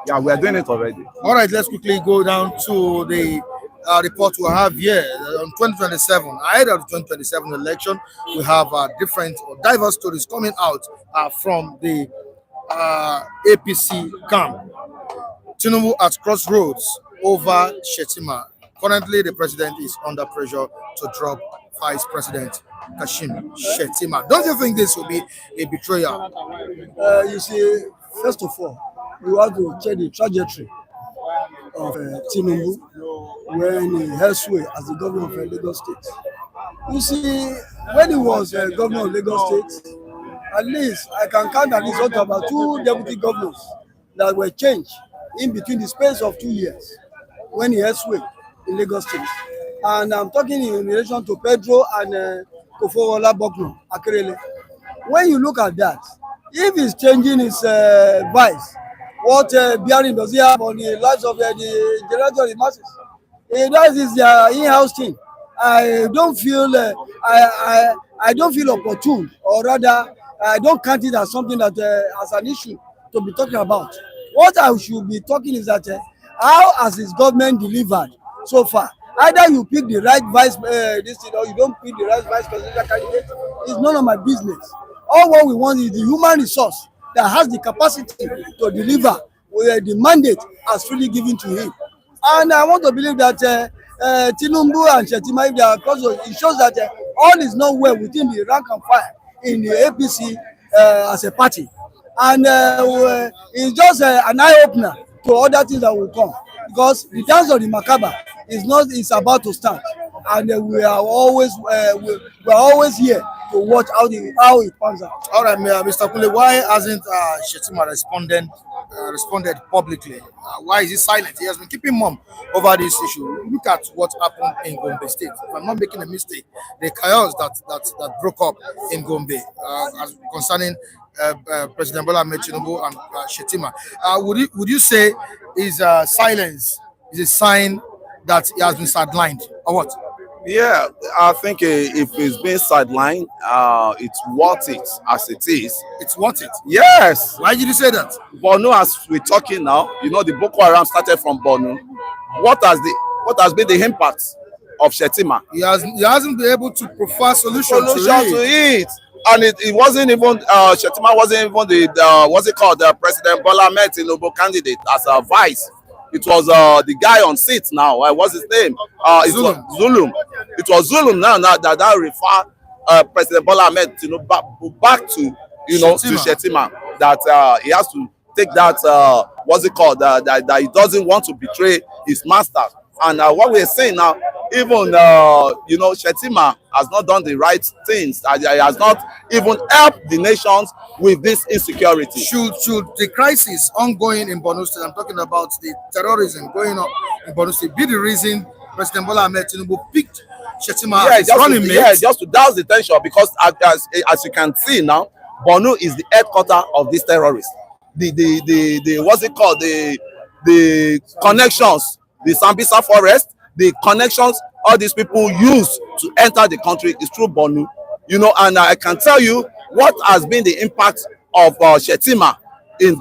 Yeah, we are doing it already. All right, let's quickly go down to the report we have here on 2027. Ahead of the 2027 election, we have different or diverse stories coming out from the APC camp. Tinubu at crossroads over Shettima. Currently, the president is under pressure to drop Vice President Kashim Shettima. Don't you think this will be a betrayal? You see, first of all, you have to check the trajectory of Tinubu when he held sway as the governor of Lagos State. You see, when he was governor of Lagos State, at least I can count at least about 2 deputy governors that were changed in between the space of 2 years when he held sway in Lagos State. And I'm talking in relation to Pedro and Kofo Olabokno Akerele. When you look at that, if he's changing his vice, what bearing does he have on the lives of the generality of the masses? That is their in-house thing. I don't feel I don't feel opportune, or rather, I don't count it as something that as an issue to be talking about. What I should be talking is that how has his government delivered so far? Either you pick the right vice, or you don't pick the right vice presidential candidate. It's none of my business. All what we want is the human resource that has the capacity to deliver the mandate as freely given to him. And I want to believe that Tinubu and Shettima, if they are close, it shows that all is not well within the rank and file in the APC as a party. And it's just an eye-opener to other things that will come. Because the dance of the macabre is about to start. And we are always here to watch how it pans out. All right, Mr. Kule, why hasn't Shettima responded publicly? Why is he silent? He has been keeping mum over this issue. Look at what happened in Gombe State. If I'm not making a mistake, the chaos that broke up in Gombe concerning President Tinubu and Shettima. Would you say his silence is a sign that he has been sidelined, or what? Yeah, I think if it's being sidelined, it's worth it as it is. It's worth it. Yes. Why did you say that? Borno, as we're talking now, the Boko Haram started from Borno. What has been the impact of Shettima? He hasn't been able to provide solution to it. And it wasn't even Shettima wasn't even the President Bola Ahmed Tinubu candidate as a vice. It was the guy on seat now. What's his name? Zulum. It was Zulum now that refer President Bola Ahmed Tinubu back to Shettima. That he has to take that that he doesn't want to betray his master. And what we're saying now, even Shettima has not done the right things. He has not even helped the nations with this insecurity. Should the crisis ongoing in Benue State, I'm talking about the terrorism going on in Benue State, be the reason President Bola Ahmed Tinubu picked Shettima as running mate? Just to douse the tension, because as you can see now, Benue is the headquarter of these terrorists. The what's it called? The connections, the Sambisa forest, the connections all these people use to enter the country is through Benue. And I can tell you what has been the impact of Shettima in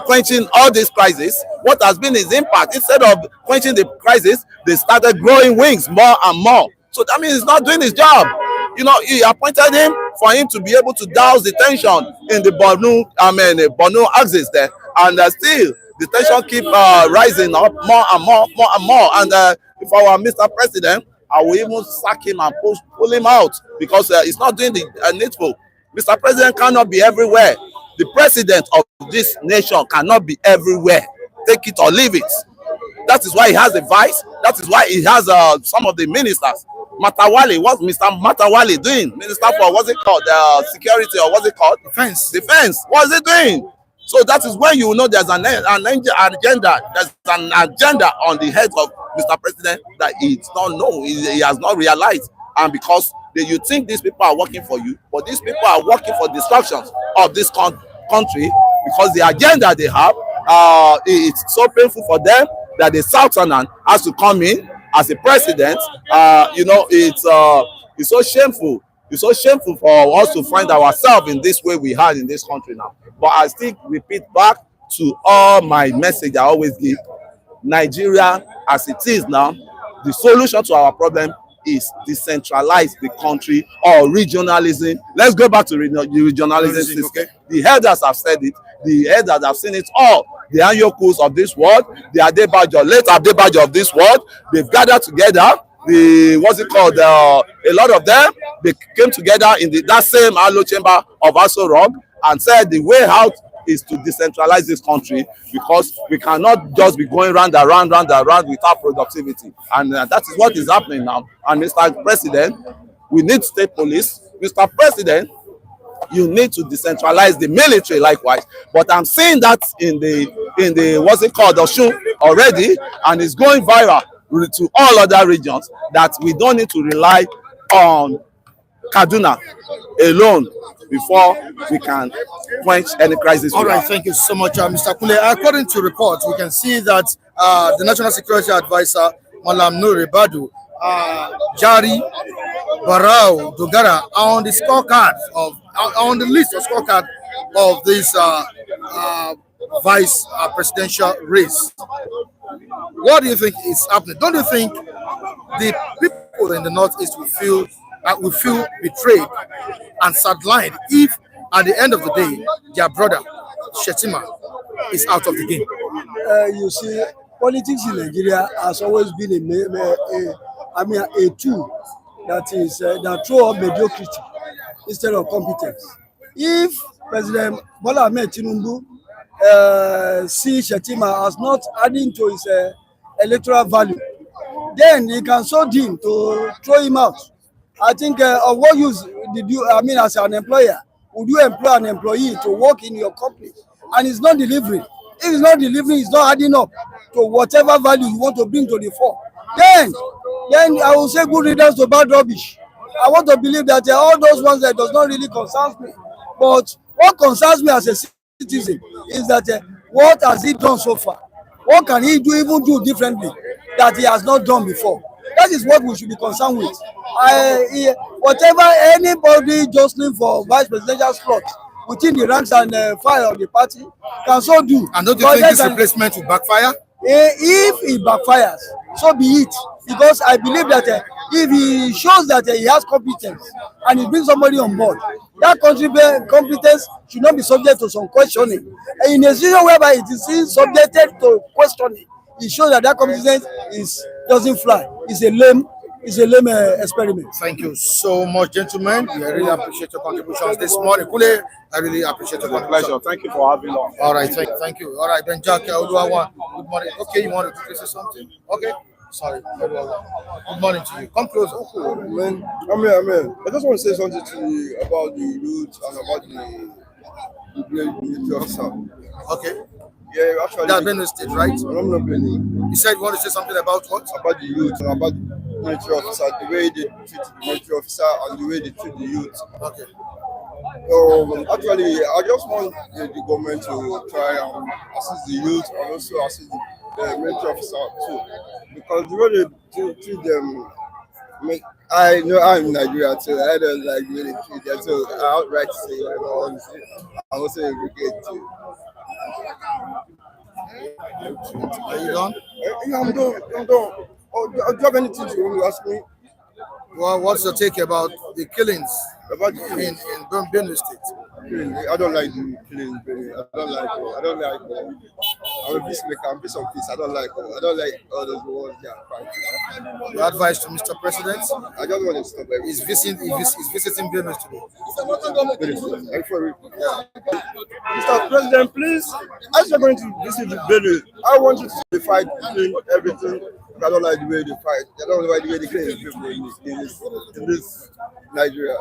quenching all these crises. What has been his impact? Instead of quenching the crisis, they started growing wings more and more. So that means he's not doing his job. He appointed him for him to be able to douse the tension in the Benue axis there, and still the tension keep rising up more and more. And if I were Mr. President, I will even sack him and pull him out, because he's not doing the needful. Mr. President cannot be everywhere. The president of this nation cannot be everywhere. Take it or leave it. That is why he has a vice. That is why he has some of the ministers. Matawale, what's Mr. Matawale doing? Minister for what's it called? Security, or what's it called? Defense. What's he doing? So that is when you know there's an agenda. There's an agenda on the head of Mr. President that he has not realized. And because you think these people are working for you, but these people are working for destruction of this country, because the agenda they have, it's so painful for them that the Southerner has to come in as a president. It's so shameful. It's so shameful for us to find ourselves in this way we had in this country now. But I still repeat back to all my message I always give. Nigeria, as it is now, the solution to our problem is decentralize the country or regionalism. Let's go back to the regionalism system. Okay. The elders have said it. The elders have seen it all. The Anyokus of this world, the late Adebayo of this world, they've gathered together. A lot of them, they came together in that same Alo chamber of Aso Rock and said the way out is to decentralize this country, because we cannot just be going round and round without productivity. And that is what is happening now. And Mr. President, we need state police. Mr. President, you need to decentralize the military likewise. But I'm seeing that in the what's it called, Osun already, and it's going viral to all other regions, that we don't need to rely on Kaduna alone before we can quench any crisis. All right, thank you so much, Mr. Kule. According to reports, we can see that the National Security Advisor, Malam Nuri Badu, Jari, Barau, Dogara are on the scorecard on the list of scorecard of this vice presidential race. What do you think is happening? Don't you think the people in the Northeast will feel betrayed and sidelined if, at the end of the day, their brother Shettima is out of the game? You see, politics in Nigeria has always been a tool that is that throw up mediocrity instead of competence. If President Bola Ahmed Tinubu see Shettima as not adding to his electoral value, then he can so deem to throw him out. I think of what use did you, I mean, as an employer, would you employ an employee to work in your company and he's not delivering? If he's not delivering, he's not adding up to whatever value you want to bring to the fore. Then I will say good riddance to bad rubbish. I want to believe that all those ones that does not really concern me. But what concerns me as a citizen is that what has he done so far? What can he do, even do differently that he has not done before? That is what we should be concerned with. Whatever anybody jostling for vice presidential slot within the ranks and file of the party can so do. And don't you think this replacement will backfire? If it backfires, so be it. Because I believe that if he shows that he has competence and he brings somebody on board, that competence should not be subject to some questioning. And in a situation whereby it is subjected to questioning, it shows that competence doesn't fly. It's a lame experiment. Thank you so much, gentlemen. We really appreciate your contributions this morning. Kule, I really appreciate your contribution. Pleasure. Thank you for having us. All right, thank you. All right, Ben Jack, Oluwawan. Good morning. Okay, you wanted to say something? Okay. Sorry. Good morning to you. Come closer. Amen. I just want to say something to you about the youth and about the military officer. Okay. Yeah, actually. That's Benue State, right? I'm not Benue. You said you want to say something about what? About the youth and about the military officer, the way they treat the military officer and the way they treat the youth. Okay. Actually, I just want the government to try and assist the youth and also assist the military officer too. Because the way they treat them, I know I'm in Nigeria too. I don't like really treat them, so I outright say whatever I want to say. I also agree too. Are you done? Yeah, I'm done. Oh, do you have anything you want to ask me? Well, what's your take about the killings About in Benue State? I don't like the killing. I don't like. I'm a peacemaker. I'm a piece of peace. I don't like all those wars they are fighting. Your advice to Mr. President? I just want to stop everything. He's visiting Benue today. Mr. President, please, as you're going to visit the Benue, I want you to fight clean everything. I don't like the way they fight. I don't like the way they clean people in this Nigeria.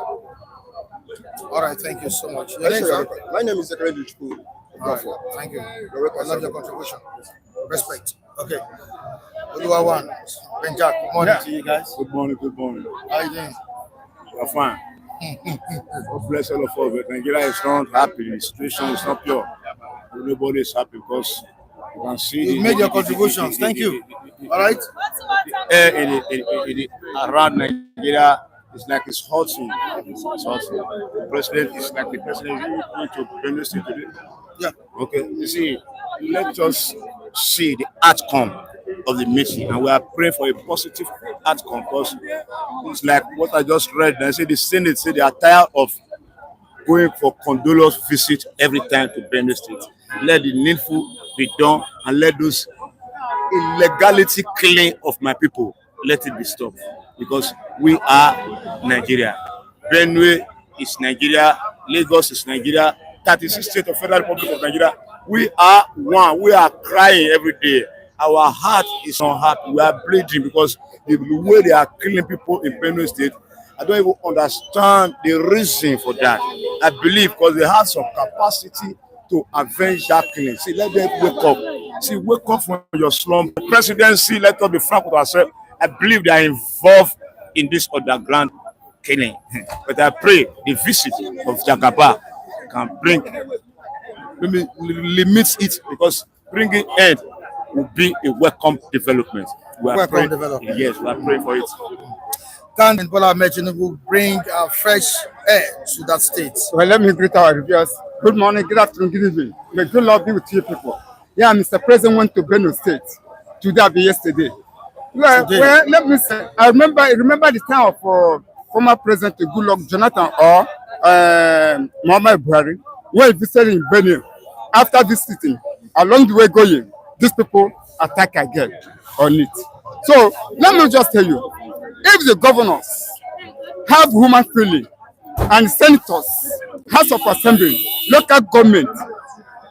All right, thank you so much. Your name, sir? My name is Secretary School. Thank you. I love your contribution. Respect. Okay. Oluwawan, Ben Jack, good morning to you guys. Good morning. How are you doing? We're fine. God bless all of us. Nigeria is not happy. The situation is not pure. Everybody is happy because you can see. You made your contributions. Thank you. All right. Around Nigeria, it's like it's hurting. The president is like the president going to Benue State today. Yeah. Okay. You see, let us see the outcome of the meeting, and we are praying for a positive outcome because it's like what I just read. They say the Senate say they are tired of going for condolence visit every time to Benue State. Let the needful be done, and let those illegality killing of my people, let it be stopped, because we are Nigeria. Benue is Nigeria. Lagos is Nigeria. 36 states of Federal Republic of Nigeria. We are one. We are crying every day. Our heart is unhappy. We are bleeding because the way they are killing people in Benue State, I don't even understand the reason for that. I believe because they have some capacity to avenge that killing. See, let them wake up. See, wake up from your slump. The presidency, let us be frank with ourselves. I believe they are involved in this underground killing. But I pray the visit of Jagaba can bring, limit it, because bringing end will be a welcome development. We are praying, yes, we are praying for it. Can Bola Ahmed Tinubu bring fresh air to that state? Well, let me greet our reviewers. Good morning, good afternoon, good evening. May good Lord be with you people. Yeah, Mr. President went to Benue State today, yesterday. Well, let me say, I remember the time of former President Goodluck Jonathan or Muhammad Buhari, when he visited in Benue. after visiting, along the way going, these people attack again on it. So let me just tell you, if the governors have human feeling and senators, House of Assembly, local government,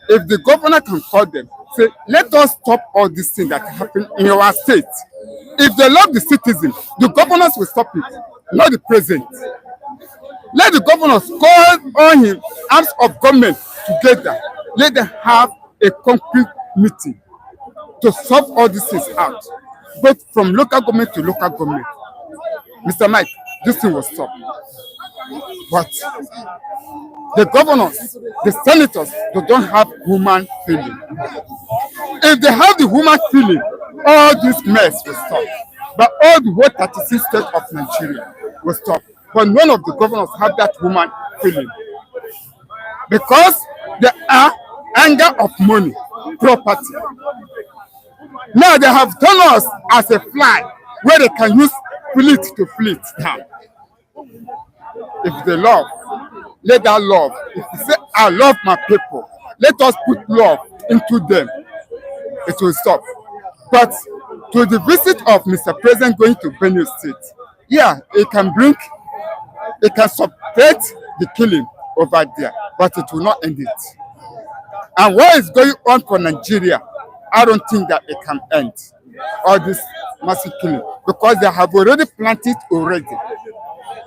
if the governor can call them, say, let us stop all these things that happen in our state. If they love the citizens, the governors will stop it, not the president. Let the governors call on him, arms of government together. Let them have a concrete meeting to solve all these things out, both from local government to local government. Mr. Mike, this thing will stop. But the governors, the senators, they don't have human feeling. If they have the human feeling, all this mess will stop. But all the whole 36 states of Nigeria will stop. But none of the governors have that human feeling. Because they are anger of money, property. Now they have done us as a fly where they can use fleet to fleet down. If they love, let that love. If you say, I love my people, let us put love into them. It will stop. But to the visit of Mr. President going to Benue State, yeah, it can subtract the killing over there, but it will not end it. And what is going on for Nigeria, I don't think that it can end all this massive killing because they have already planted already.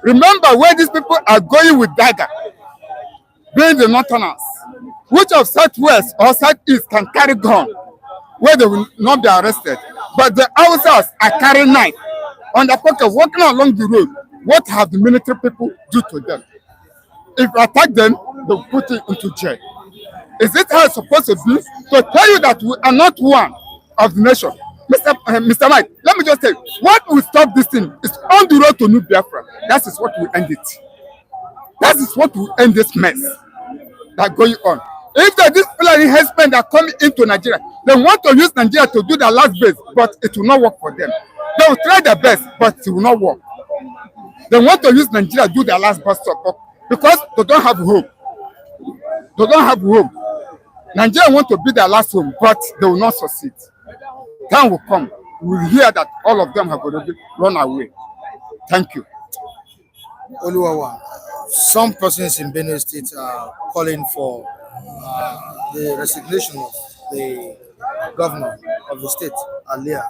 Remember where these people are going with dagger, being the northerners, which of southwest or southeast can carry gun, where they will not be arrested. But the outsiders are carrying knife on the pocket, walking along the road. What have the military people do to them? If you attack them, they'll put it into jail. Is it how it's supposed to be? To tell you that we are not one of the nation. Mr. Mike, let me just say, what will stop this thing is on the road to New Biafra. That is what will end it. That is what will end this mess that's going on. If these Fulani herdsmen that come into Nigeria, they want to use Nigeria to do their last base, but it will not work for them. They will try their best, but it will not work. They want to use Nigeria to do their last bus stop because they don't have hope. They don't have hope. Nigeria want to be their last home, but they will not succeed. Time will come. We will hear that all of them have already run away. Thank you. Oluwawa, some persons in Benue State are calling for the resignation of the governor of the state, Alia.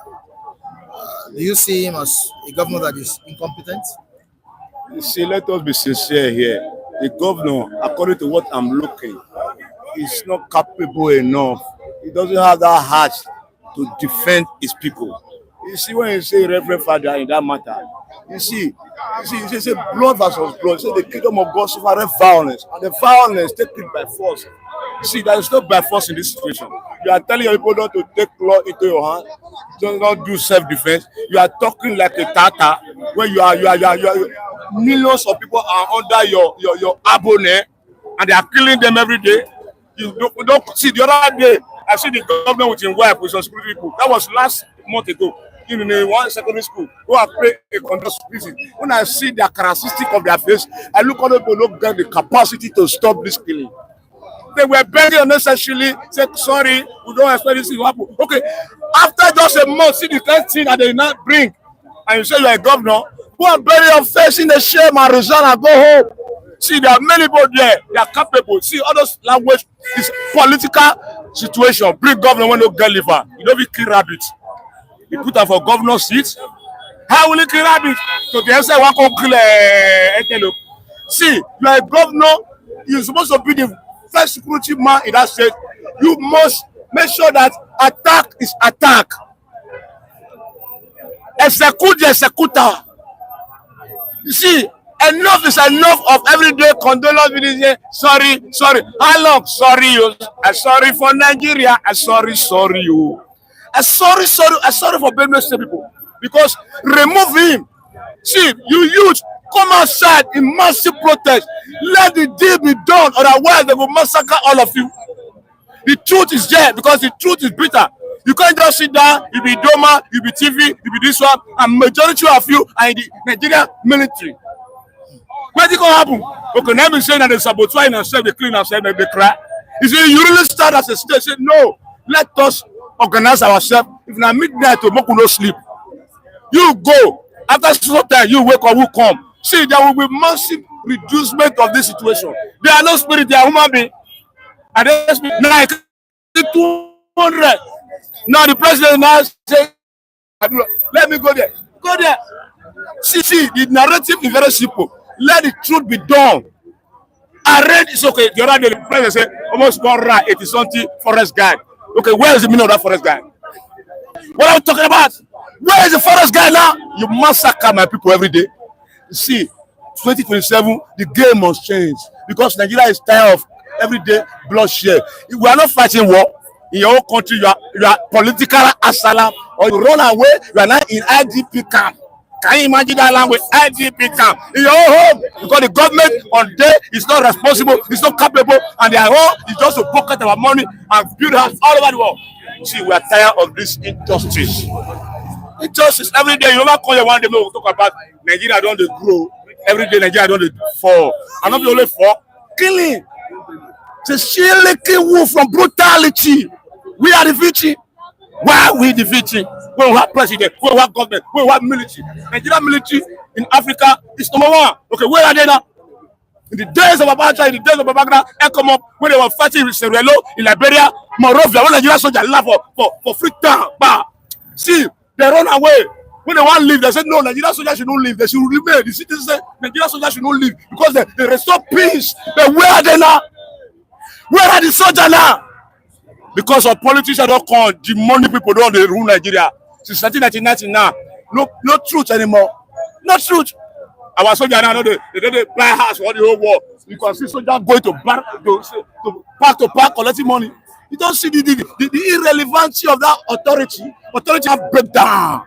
Do you see him as a governor that is incompetent? You see, let us be sincere here. The governor, according to what I'm looking, is not capable enough. He doesn't have that heart to defend his people. You see, when you say Reverend Father in that matter, you see, blood versus blood. You say the kingdom of God suffered violence, and the violence take it by force. You see, there is no by force in this situation. You are telling your people not to take law into your hand, do not do self-defense. You are talking like a Tata, where you are millions of people are under your abonne, and they are killing them every day. You don't see the other day. I see the government with his wife with some security people. That was last month ago. In one secondary school, who have played a conduct visit. When I see the characteristic of their face, I look at them to look at the capacity to stop this killing. They were begging unnecessarily, said, sorry, we don't expect this to happen. Okay, after just a month, see the kind of thing that they not bring, and you say you are a governor, who are bury your face in the shame and resign and go home. See, there are many people there, they are capable. See, all those language, this political situation, bring governor when you get liver. You don't be kill rabbits. You put her for governor seat. How will you kill rabbit? So the answer one can kill antelope. See, you are a governor. You're supposed to be the first security man in that state. You must make sure that attack is attack. Execute the executor. You see, enough is enough of everyday condolence videos. Sorry. How long? Sorry, you. I'm sorry for Nigeria. I'm sorry, you. I'm sorry for Benue State people. Because remove him. See, you youth, come outside in massive protest. Let the deal be done, otherwise they will massacre all of you. The truth is there because the truth is bitter. You can't just sit down, you be Doma, you be TV, you be this one, and majority of you are in the Nigerian military. What is going to happen? Okay, now be saying that they sabotage themselves, they clean themselves, they cry. You see, you really start as a state, say, no, let us organize ourselves. If na midnight to make no sleep, you go. After some time, you wake up, who come. See, there will be massive reducement of this situation. There are no spirit, they are human beings. And then now 200. Now the president now say, let me go there. Go there. See, the narrative is very simple. Let the truth be done. Arrange is okay. The other day, the president said, almost gone right, 80-something forest guard. Okay, where is the meaning of that forest guard? What are we talking about? Where is the forest guy now? You massacre my people every day. You see, 2027, the game must change because Nigeria is tired of everyday bloodshed. We are not fighting war. In your own country, you are political asylum, or you run away, you are now in IDP camp. Can you imagine that language? IDP camp. In your own home, because the government on day is not responsible, is not capable, and their home is just to pocket our money and build houses all over the world. See, we are tired of this injustice. Injustice every day. You never call your one day, we will talk about Nigeria don't grow. Every day, Nigeria don't fall. And not only fall, killing. It's a sheer wolf from brutality. We are the victim. Why are we the victim? When we have president, when we have government, when we have military. Nigeria military in Africa is number one. Okay, where are they now? In the days of Abacha, in the days of Babangida, come up when they were fighting in Sierra Leone, in Liberia, Monrovia, when Nigeria soldiers laugh for free time. See, they run away. When they want to leave, they say, no, Nigeria soldiers should not leave. They should remain. The citizens say, Nigeria soldiers should not leave because they restore peace. But where are they now? Where are the soldiers now? Because of politicians don't come, the money people don't rule Nigeria. Since 1999 now, no truth anymore. No truth. Our soldiers now, they buy house for the whole world. You can see soldiers going to park collecting money. You don't see the irrelevancy of that authority. Authority have breakdown.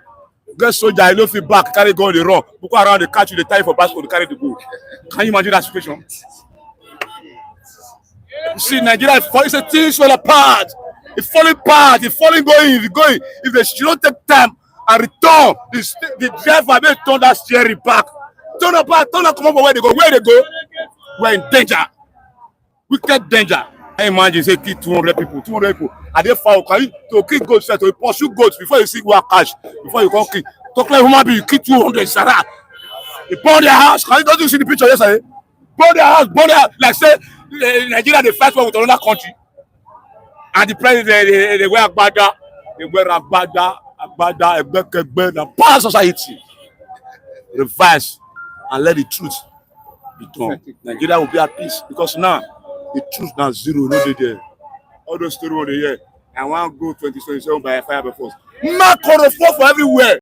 Get soldier, you don't feel back, carry go on the road. People around, they catch you, they tie you for passport, they carry the book. Can you imagine that situation? You see, Nigeria is a things fall apart. It's falling apart. It's falling going. If they don't take time and return, the driver may turn that steering back. Turn apart, come up from where they go. Where they go? We're in danger. Wicked danger. I imagine say kill 200 people. Are they foul? Can you to kill goats, to pursue goats before you see what cash? Before you go kill. Talk like human being, you kill 200, Sarah. They burn their house. Can you don't you see the picture yesterday? Burn their house. Like say Nigeria they fight war with another country. And the president they wear agbada, the power society. Reverse and let the truth be done. Nigeria will be at peace because now the truth now zero, no there. All those stories over the year. I want to go 2027 by fire before. Mark for everywhere.